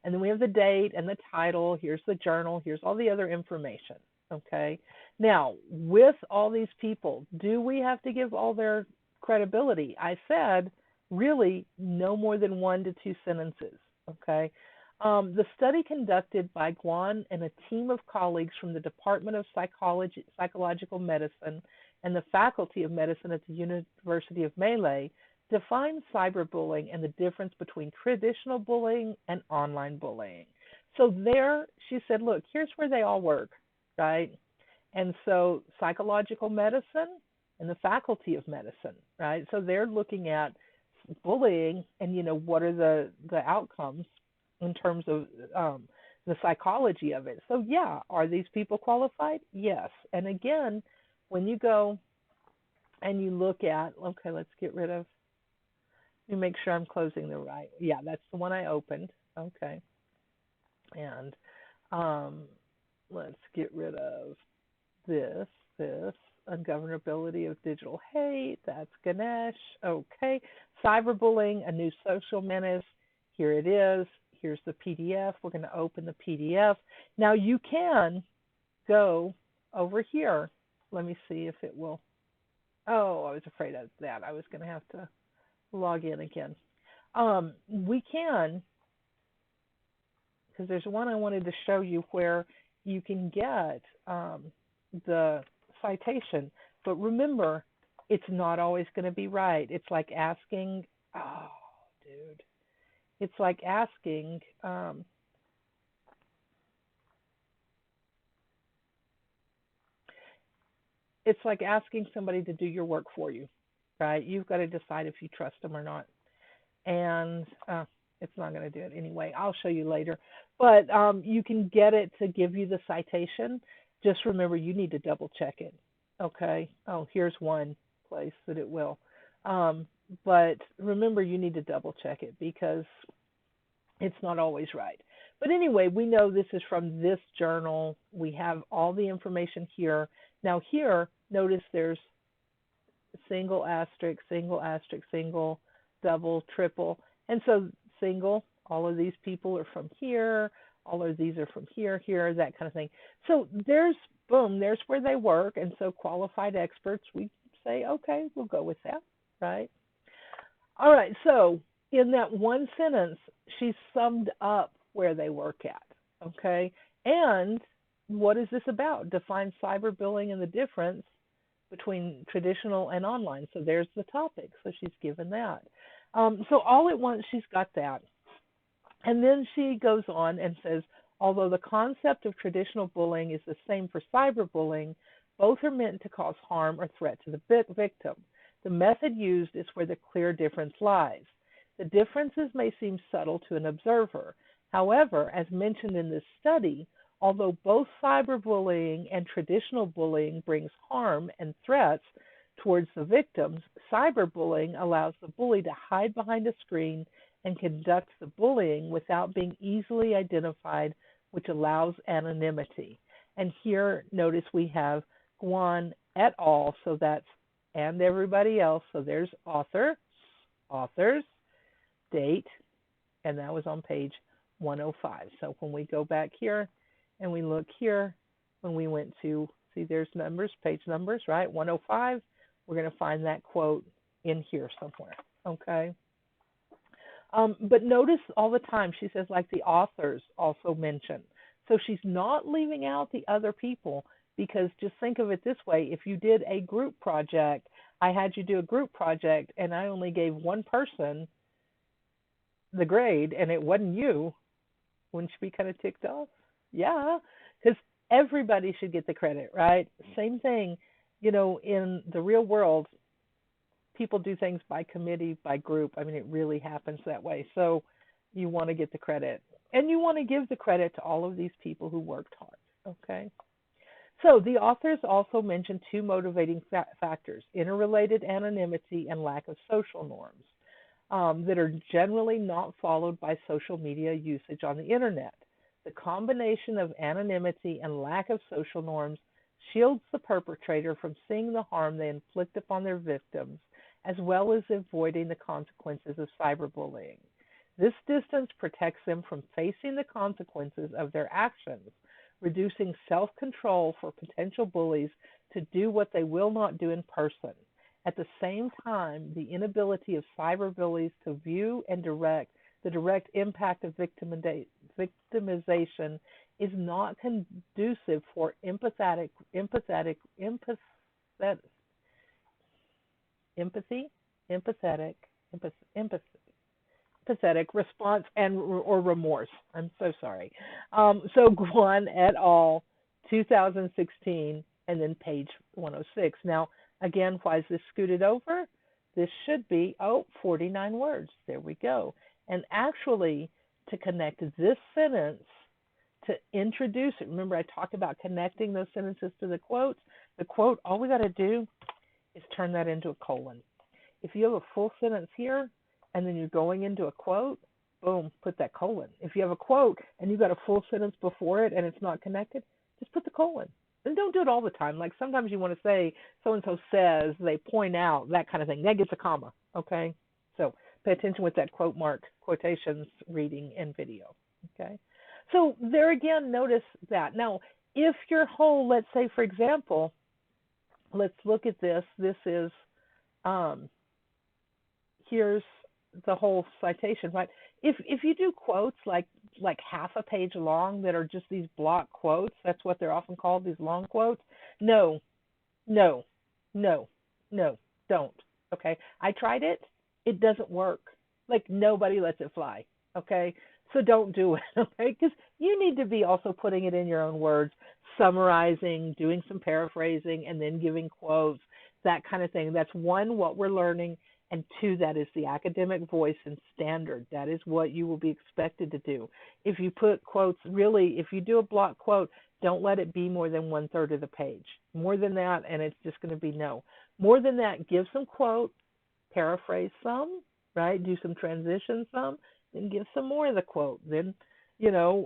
Speaker 1: And then we have the date and the title. Here's the journal. Here's all the other information. Okay, now with all these people, do we have to give all their credibility? I said really no more than 1 to 2 sentences. Okay. The study conducted by Guan and a team of colleagues from the Department of Psychological Medicine and the Faculty of Medicine at the University of Malay defined cyberbullying and the difference between traditional bullying and online bullying. So there she said, look, here's where they all work, right? And so psychological medicine and the Faculty of Medicine, right? So they're looking at bullying and, what are the outcomes in terms of the psychology of it. So yeah, are these people qualified? Yes. And again, when you go and you look at, okay, let's get rid of, let me make sure I'm closing the right. Yeah, that's the one I opened. Okay. And let's get rid of this, ungovernability of digital hate. That's Ganesh. Okay. Cyberbullying, a new social menace. Here it is. Here's the PDF. We're going to open the PDF. Now you can go over here. Let me see if it will. Oh, I was afraid of that. I was going to have to log in again. We can, because there's one I wanted to show you where you can get the citation. But remember, it's not always going to be right. It's like asking, oh, dude. It's like asking, somebody to do your work for you, right? You've got to decide if you trust them or not. And it's not going to do it anyway. I'll show you later. But you can get it to give you the citation. Just remember, you need to double check it. Okay? Oh, here's one place that it will. But remember, you need to double check it because it's not always right. But anyway, we know this is from this journal. We have all the information here. Now here, notice there's single asterisk, single, double, triple. And so single, all of these people are from here. All of these are from here, that kind of thing. So there's, boom, there's where they work. And so qualified experts, we say, okay, we'll go with that, right? All right, so in that one sentence, she summed up where they work at, okay? And what is this about? Define cyberbullying and the difference between traditional and online. So there's the topic. So she's given that. So all at once, she's got that. And then she goes on and says, although the concept of traditional bullying is the same for cyberbullying, both are meant to cause harm or threat to the victim. The method used is where the clear difference lies. The differences may seem subtle to an observer. However, as mentioned in this study, although both cyberbullying and traditional bullying brings harm and threats towards the victims, cyberbullying allows the bully to hide behind a screen and conducts the bullying without being easily identified, which allows anonymity. And here, notice we have Guan et al., so that's and everybody else. So there's authors, date, and that was on page 105. So when we go back here and we look here, when we went to, see there's numbers, page numbers, right? 105, we're going to find that quote in here somewhere, okay? But notice all the time she says, like the authors also mention. So she's not leaving out the other people, because just think of it this way. If you did a group project, I had you do a group project, and I only gave one person the grade, and it wasn't you, wouldn't you be kind of ticked off? Yeah, because everybody should get the credit, right? Same thing, in the real world, people do things by committee, by group. I mean, it really happens that way. So you want to get the credit. And you want to give the credit to all of these people who worked hard, okay? So the authors also mention two motivating factors: interrelated anonymity and lack of social norms that are generally not followed by social media usage on the internet. The combination of anonymity and lack of social norms shields the perpetrator from seeing the harm they inflict upon their victims, as well as avoiding the consequences of cyberbullying. This distance protects them from facing the consequences of their actions, reducing self-control for potential bullies to do what they will not do in person. At the same time, the inability of cyberbullies to view and direct the direct impact of victimization is not conducive for empathetic response and or remorse. I'm so sorry. So Guan et al., 2016, and then page 106. Now, again, why is this scooted over? This should be, 49 words. There we go. And actually, to connect this sentence, to introduce it, remember I talked about connecting those sentences to the quotes. The quote, all we got to do is turn that into a colon. If you have a full sentence here, and then you're going into a quote, boom, put that colon. If you have a quote and you've got a full sentence before it and it's not connected, just put the colon. And don't do it all the time. Like sometimes you want to say, so-and-so says, they point out, that kind of thing. That gets a comma, okay? So pay attention with that quote mark, quotations, reading, and video, okay? So there again, notice that. Now, if your whole, let's say, for example, let's look at this. This is, here's the whole citation, right? If you do quotes like half a page long that are just these block quotes, that's what they're often called, these long quotes. No, don't. Okay, I tried it. It doesn't work. Like nobody lets it fly. Okay, so don't do it. Okay, because you need to be also putting it in your own words, summarizing, doing some paraphrasing, and then giving quotes, that kind of thing. That's one, what we're learning. And two, that is the academic voice and standard. That is what you will be expected to do. If you put quotes, really, if you do a block quote, don't let it be more than 1/3 of the page. More than that, and it's just going to be no. More than that, give some quote, paraphrase some, right? Do some transition some, then give some more of the quote. Then,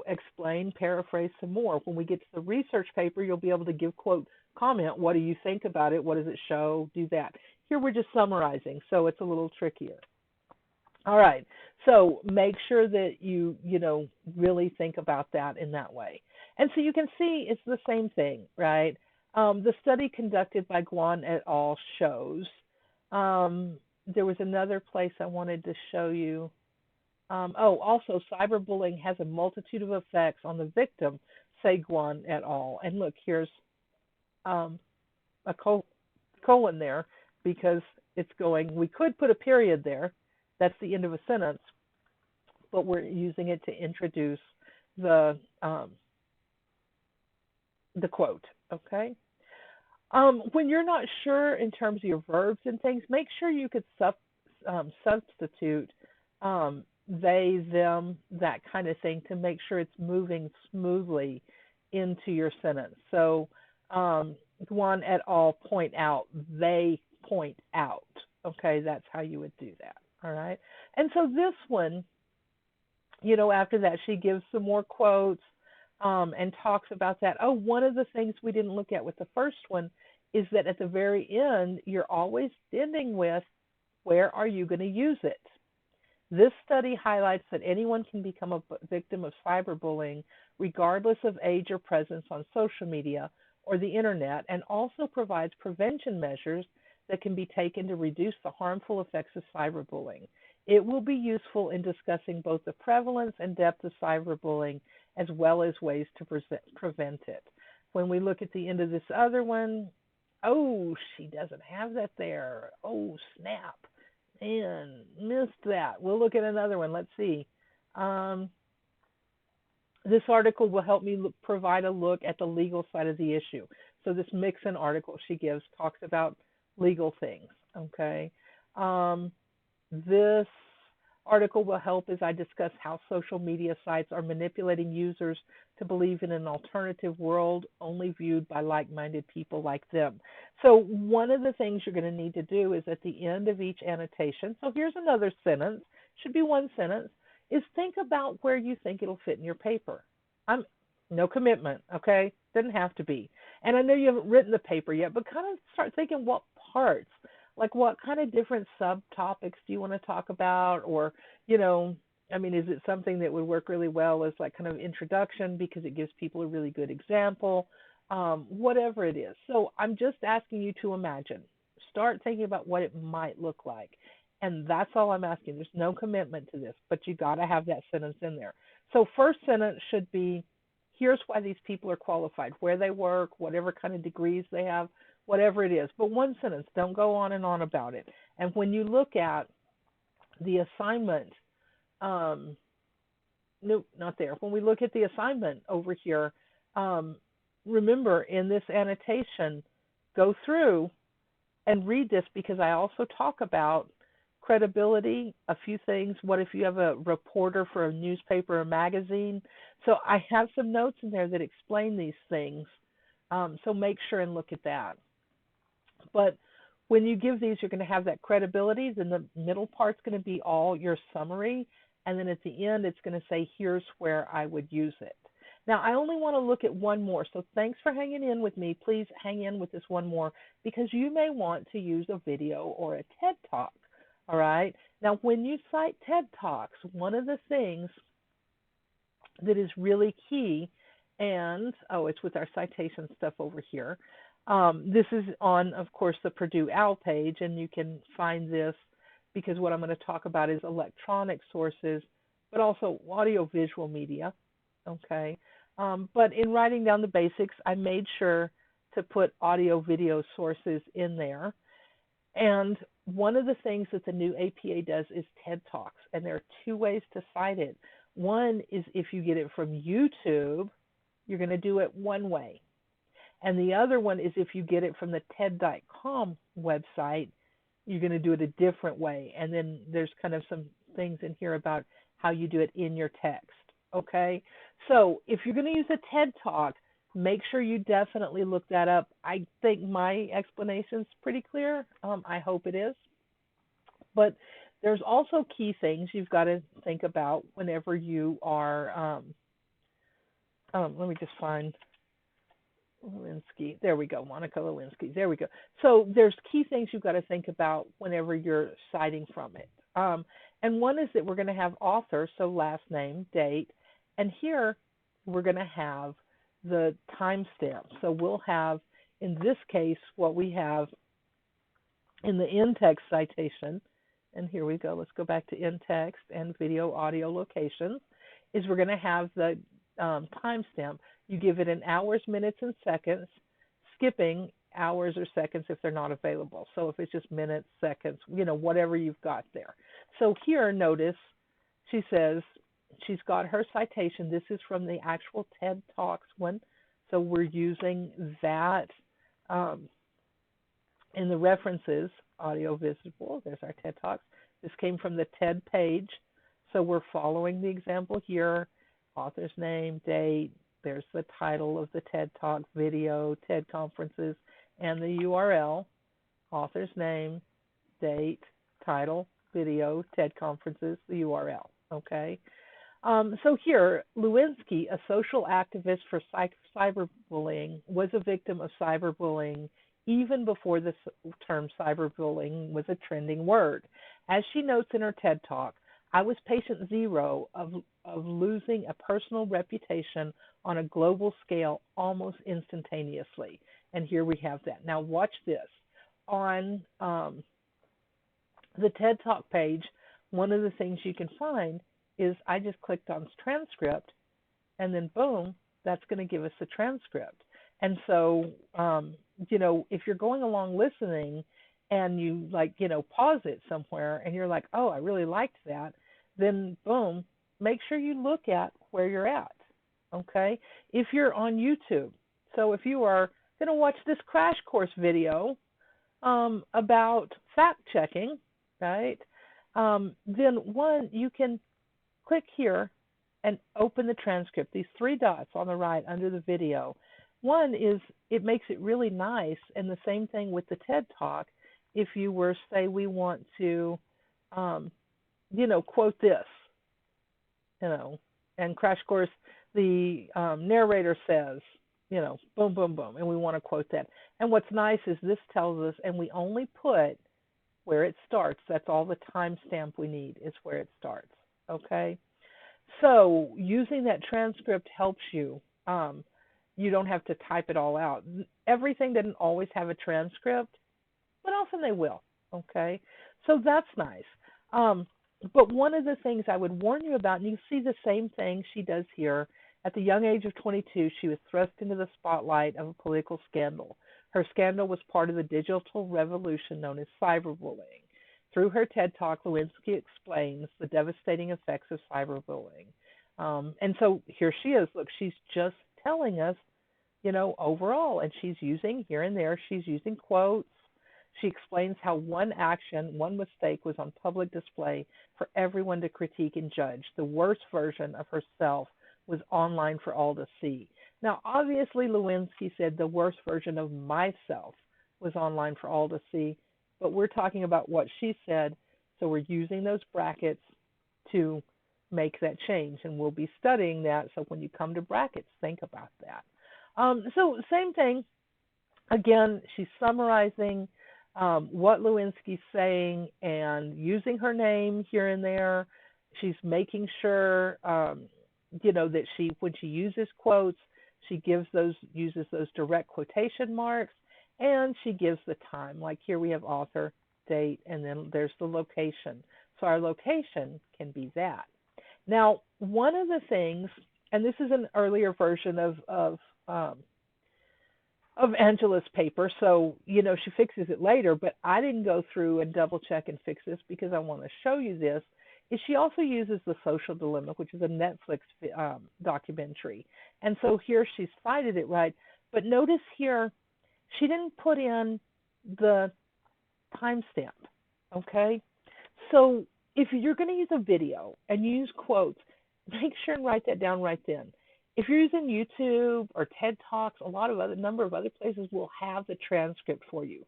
Speaker 1: explain, paraphrase some more. When we get to the research paper, you'll be able to give quote, comment. What do you think about it? What does it show? Do that. Here we're just summarizing, so it's a little trickier. All right, so make sure that you really think about that in that way. And so you can see it's the same thing, right? The study conducted by Guan et al. Shows. There was another place I wanted to show you. Also, cyberbullying has a multitude of effects on the victim, say Guan et al. And look, here's a colon there, because it's going, we could put a period there, that's the end of a sentence, but we're using it to introduce the quote, okay? When you're not sure in terms of your verbs and things, make sure you could substitute they, them, that kind of thing to make sure it's moving smoothly into your sentence. So Guan et al. Point out, they point out. Okay, that's how you would do that. All right. And so this one, after that, she gives some more quotes and talks about that. Oh, one of the things we didn't look at with the first one is that at the very end, you're always ending with, where are you going to use it? This study highlights that anyone can become a victim of cyberbullying regardless of age or presence on social media or the internet, and also provides prevention measures that can be taken to reduce the harmful effects of cyberbullying. It will be useful in discussing both the prevalence and depth of cyberbullying as well as ways to prevent it. When we look at the end of this other one, oh, she doesn't have that there. Oh, snap. Man, missed that. We'll look at another one. Let's see. This article will help me provide a look at the legal side of the issue. So this Mixon article she gives talks about legal things, okay? This article will help as I discuss how social media sites are manipulating users to believe in an alternative world only viewed by like-minded people like them. So one of the things you're going to need to do is at the end of each annotation, so here's another sentence, should be one sentence, is think about where you think it'll fit in your paper. No commitment, okay? Doesn't have to be. And I know you haven't written the paper yet, but kind of start thinking what parts, like what kind of different subtopics do you want to talk about? Or, is it something that would work really well as like kind of introduction because it gives people a really good example? Whatever it is. So I'm just asking you to imagine. Start thinking about what it might look like. And that's all I'm asking. There's no commitment to this, but you got to have that sentence in there. So first sentence should be, here's why these people are qualified, where they work, whatever kind of degrees they have, whatever it is. But one sentence, don't go on and on about it. And when you look at the assignment, nope, not there. When we look at the assignment over here, remember in this annotation, go through and read this because I also talk about credibility, a few things. What if you have a reporter for a newspaper or magazine? So I have some notes in there that explain these things. So make sure and look at that. But when you give these, you're going to have that credibility. Then the middle part's going to be all your summary. And then at the end, it's going to say, here's where I would use it. Now, I only want to look at one more. So thanks for hanging in with me. Please hang in with this one more because you may want to use a video or a TED Talk. All right. Now, when you cite TED Talks, one of the things that is really key, and it's with our citation stuff over here. This is on, of course, the Purdue OWL page, and you can find this because what I'm going to talk about is electronic sources, but also audio-visual media. Okay. But in writing down the basics, I made sure to put audio-video sources in there. And one of the things that the new APA does is TED Talks, and there are two ways to cite it. One is if you get it from YouTube, you're going to do it one way. And the other one is if you get it from the TED.com website, you're going to do it a different way. And then there's kind of some things in here about how you do it in your text. Okay? So if you're going to use a TED Talk, make sure you definitely look that up. I think my explanation is pretty clear. I hope it is. But there's also key things you've got to think about whenever you are, let me just find Lewinsky. There we go, Monica Lewinsky. There we go. So there's key things you've got to think about whenever you're citing from it. And one is that we're going to have author, so last name, date, and here we're going to have the timestamp. So we'll have, in this case, what we have in the in-text citation, and here we go, let's go back to in-text and video, audio, locations, is we're going to have the timestamp. You give it in hours, minutes, and seconds, skipping hours or seconds if they're not available. So if it's just minutes, seconds, whatever you've got there. So here, notice, she says, she's got her citation. This is from the actual TED Talks one. So we're using that in the references, audio visible. There's our TED Talks. This came from the TED page. So we're following the example here. Author's name, date. There's the title of the TED Talk, video, TED conferences, and the URL. Author's name, date, title, video, TED conferences, the URL, okay? So here, Lewinsky, a social activist for cyberbullying, was a victim of cyberbullying even before the term cyberbullying was a trending word. As she notes in her TED Talk, I was patient zero of losing a personal reputation on a global scale almost instantaneously. And here we have that. Now watch this. On the TED Talk page, one of the things you can find is I just clicked on transcript, and then boom, that's going to give us the transcript. And so, if you're going along listening and you pause it somewhere and you're like, oh, I really liked that, then boom, make sure you look at where you're at, okay? If you're on YouTube, so if you are going to watch this crash course video about fact checking, right, then one, you can click here and open the transcript, these three dots on the right under the video. One is it makes it really nice, and the same thing with the TED Talk. If you were, say, we want to, quote this, and crash course, the narrator says, boom, boom, boom, and we want to quote that. And what's nice is this tells us, and we only put where it starts. That's all the timestamp we need is where it starts, okay? So using that transcript helps you. You don't have to type it all out. Everything doesn't always have a transcript, but often they will, okay? So that's nice. But one of the things I would warn you about, and you see the same thing she does here, at the young age of 22, she was thrust into the spotlight of a political scandal. Her scandal was part of the digital revolution known as cyberbullying. Through her TED Talk, Lewinsky explains the devastating effects of cyberbullying. And so here she is. Look, she's just telling us, overall, and she's using here and there, she's using quotes. She explains how one action, one mistake was on public display for everyone to critique and judge. The worst version of herself was online for all to see. Now, obviously, Lewinsky said the worst version of myself was online for all to see, but we're talking about what she said, so we're using those brackets to make that change, and we'll be studying that, so when you come to brackets, think about that. So same thing. Again, she's summarizing what Lewinsky's saying and using her name here and there. She's making sure, that when she uses quotes, she uses those direct quotation marks, and she gives the time. Like here we have author, date, and then there's the location. So our location can be that. Now, one of the things, and this is an earlier version of Angela's paper, so she fixes it later, but I didn't go through and double check and fix this because I want to show you this. Is she also uses The Social Dilemma, which is a Netflix documentary, and so here she's cited it right. But notice here, she didn't put in the timestamp. Okay, so if you're going to use a video and use quotes, make sure and write that down right then. If you're using YouTube or TED Talks, number of other places will have the transcript for you.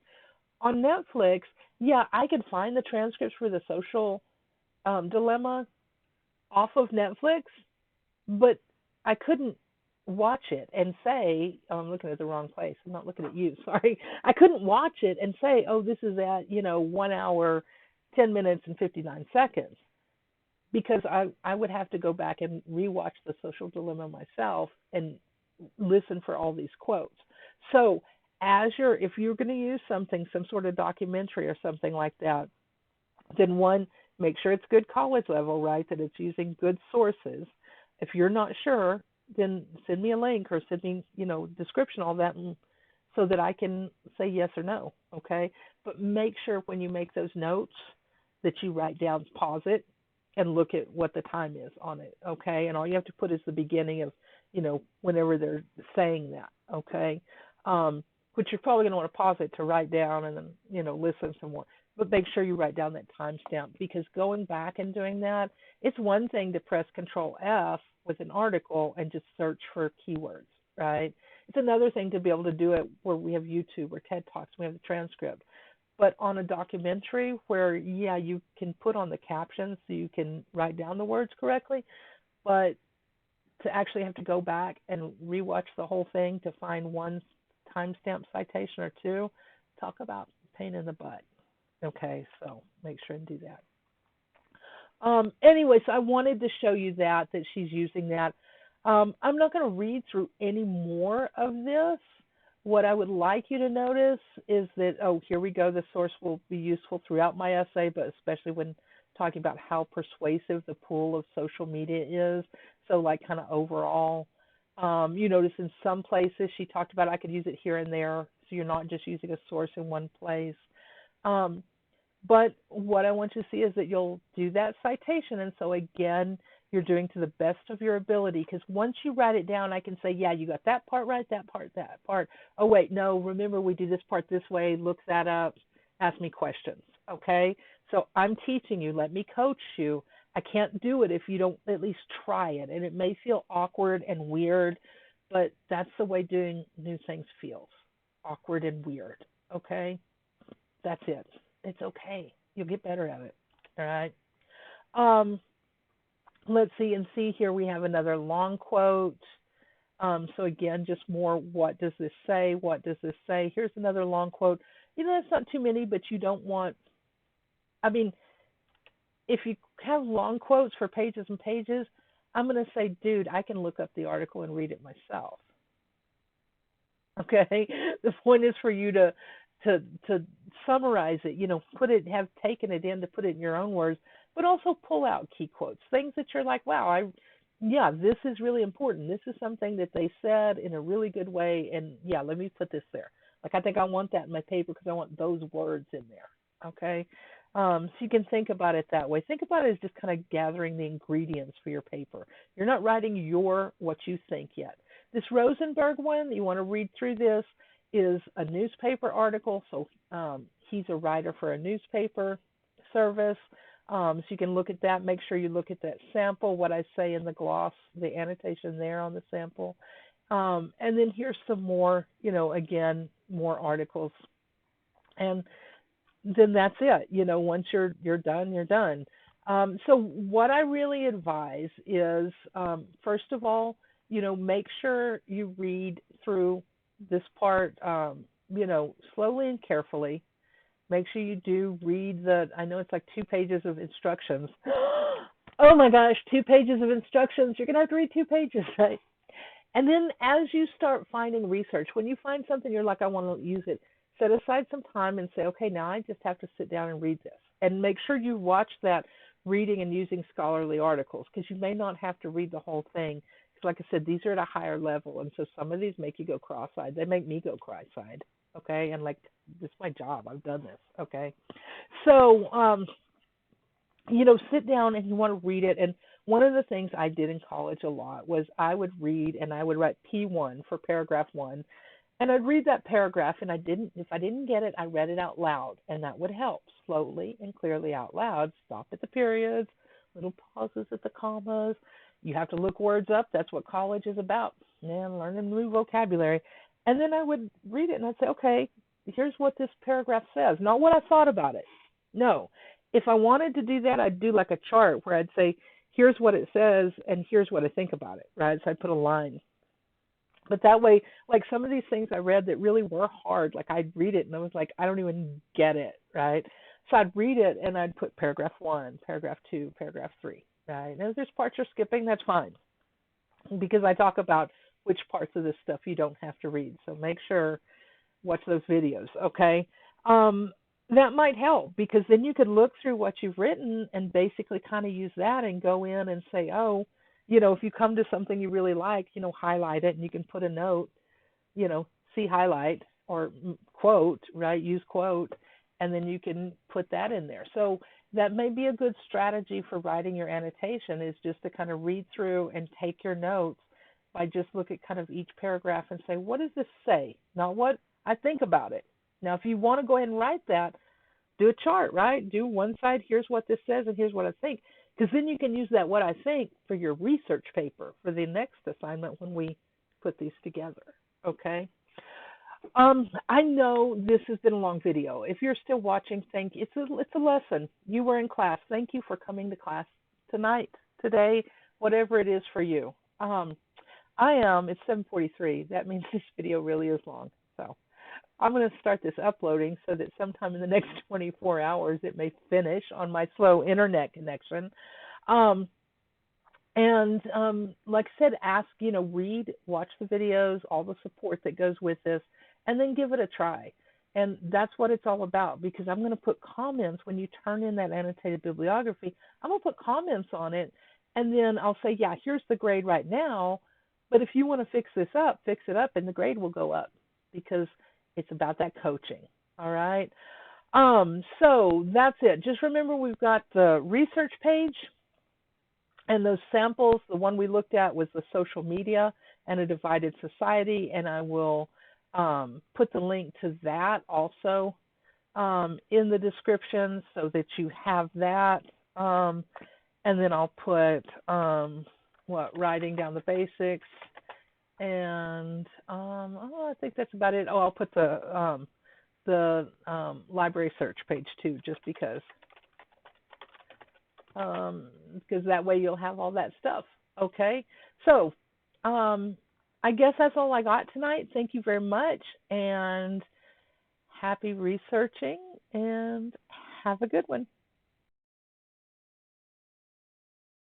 Speaker 1: On Netflix, yeah, I could find the transcripts for The Social Dilemma off of Netflix, but I couldn't watch it and say, oh, I'm looking at the wrong place. I'm not looking at you, sorry. I couldn't watch it and say, oh, this is at, 1 hour, 10 minutes, and 59 seconds. Because I would have to go back and rewatch The Social Dilemma myself and listen for all these quotes. So if you're going to use some sort of documentary or something like that, then one, make sure it's good college level, right, that it's using good sources. If you're not sure, then send me a link or send me, description, all that, so that I can say yes or no, okay? But make sure when you make those notes that you write down, pause it, and look at what the time is on it, okay? And all you have to put is the beginning of, whenever they're saying that, okay? Which you're probably going to want to pause it to write down and then, listen some more. But make sure you write down that timestamp, because going back and doing that, it's one thing to press Control F with an article and just search for keywords, right? It's another thing to be able to do it where we have YouTube or TED Talks, we have the transcript. But on a documentary where, yeah, you can put on the captions so you can write down the words correctly, but to actually have to go back and rewatch the whole thing to find one timestamp citation or two, talk about pain in the butt. Okay, so make sure and do that. Anyway, so I wanted to show you that she's using that. I'm not going to read through any more of this. What I would like you to notice is that, oh, here we go, the source will be useful throughout my essay, but especially when talking about how persuasive the pool of social media is. So like kind of overall, you notice in some places she talked about I could use it here and there, so you're not just using a source in one place. But what I want you to see is that you'll do that citation. And so again, you're doing to the best of your ability, because once you write it down, I can say, yeah, you got that part right, that part, that part. Oh, wait, no, remember we do this part this way, look that up, ask me questions, okay? So I'm teaching you, let me coach you. I can't do it if you don't at least try it. And it may feel awkward and weird, but that's the way doing new things feels, awkward and weird, okay? That's it. It's okay. You'll get better at it. All right. Let's see, and see here we have another long quote. So again, just more, what does this say? What does this say? Here's another long quote. You know, that's not too many, but you don't want, I mean, if you have long quotes for pages and pages, I'm going to say, dude, I can look up the article and read it myself. Okay? The point is for you to summarize it, you know, have taken it in to put it in your own words, but also pull out key quotes, things that you're like, wow, this is really important. This is something that they said in a really good way, and yeah, let me put this there. Like, I think I want that in my paper because I want those words in there, okay? So you can think about it that way. Think about it as just kind of gathering the ingredients for your paper. You're not writing what you think yet. This Rosenberg one, you want to read through this, is a newspaper article. So he's a writer for a newspaper service. So you can look at that. Make sure you look at that sample, what I say in the gloss, the annotation there on the sample. And then here's some more, you know, again, more articles. And then that's it. You know, once you're done, you're done. So what I really advise is, first of all, you know, make sure you read through this part, you know, slowly and carefully. Make sure you do read I know it's like 2 pages of instructions. Oh my gosh, 2 pages of instructions. You're going to have to read 2 pages, right? And then as you start finding research, when you find something you're like, I want to use it, set aside some time and say, okay, now I just have to sit down and read this. And make sure you watch that reading and using scholarly articles, because you may not have to read the whole thing. Like I said, these are at a higher level, and so some of these make you go cross-eyed. They make me go cross-eyed, okay? And like, this is my job. I've done this, okay? So, you know, sit down and you want to read it. And one of the things I did in college a lot was I would read and I would write P1 for paragraph 1, and I'd read that paragraph, and if I didn't get it, I read it out loud, and that would help, slowly and clearly out loud. Stop at the periods, little pauses at the commas. You have to look words up. That's what college is about, man, learning new vocabulary. And then I would read it, and I'd say, okay, here's what this paragraph says. Not what I thought about it. No. If I wanted to do that, I'd do like a chart where I'd say, here's what it says, and here's what I think about it, right? So I'd put a line. But that way, like some of these things I read that really were hard, like I'd read it, and I was like, I don't even get it, right? So I'd read it, and I'd put paragraph 1, paragraph 2, paragraph 3. Right. And if there's parts you're skipping, that's fine, because I talk about which parts of this stuff you don't have to read. So make sure, watch those videos, okay? That might help, because then you could look through what you've written and basically kind of use that and go in and say, oh, you know, if you come to something you really like, you know, highlight it, and you can put a note, you know, see highlight, or quote, right? Use quote, and then you can put that in there. So that may be a good strategy for writing your annotation, is just to kind of read through and take your notes by just look at kind of each paragraph and say, what does this say? Not what I think about it. Now, if you want to go ahead and write that, do a chart, right? Do one side, here's what this says, and here's what I think. Because then you can use that what I think for your research paper for the next assignment when we put these together, okay? I know this has been a long video. If you're still watching, thank you. It's a lesson. You were in class. Thank you for coming to class tonight, today, whatever it is for you. I am. It's 7:43. That means this video really is long. So I'm going to start this uploading so that sometime in the next 24 hours it may finish on my slow internet connection. Um, and like I said, ask, read, watch the videos, all the support that goes with this, and then give it a try. And that's what it's all about, because I'm going to put comments when you turn in that annotated bibliography. I'm going to put comments on it, and then I'll say, yeah, here's the grade right now, but if you want to fix this up, fix it up, and the grade will go up, because it's about that coaching. All right. So that's it. Just remember, we've got the research page. And those samples, the one we looked at was the social media and a divided society, and I will put the link to that also in the description so that you have that. And then I'll put writing down the basics, and I think that's about it. Oh, I'll put the library search page too, just because that way you'll have all that stuff. Okay, so I guess that's all I got tonight. Thank you very much, and happy researching, and have a good one.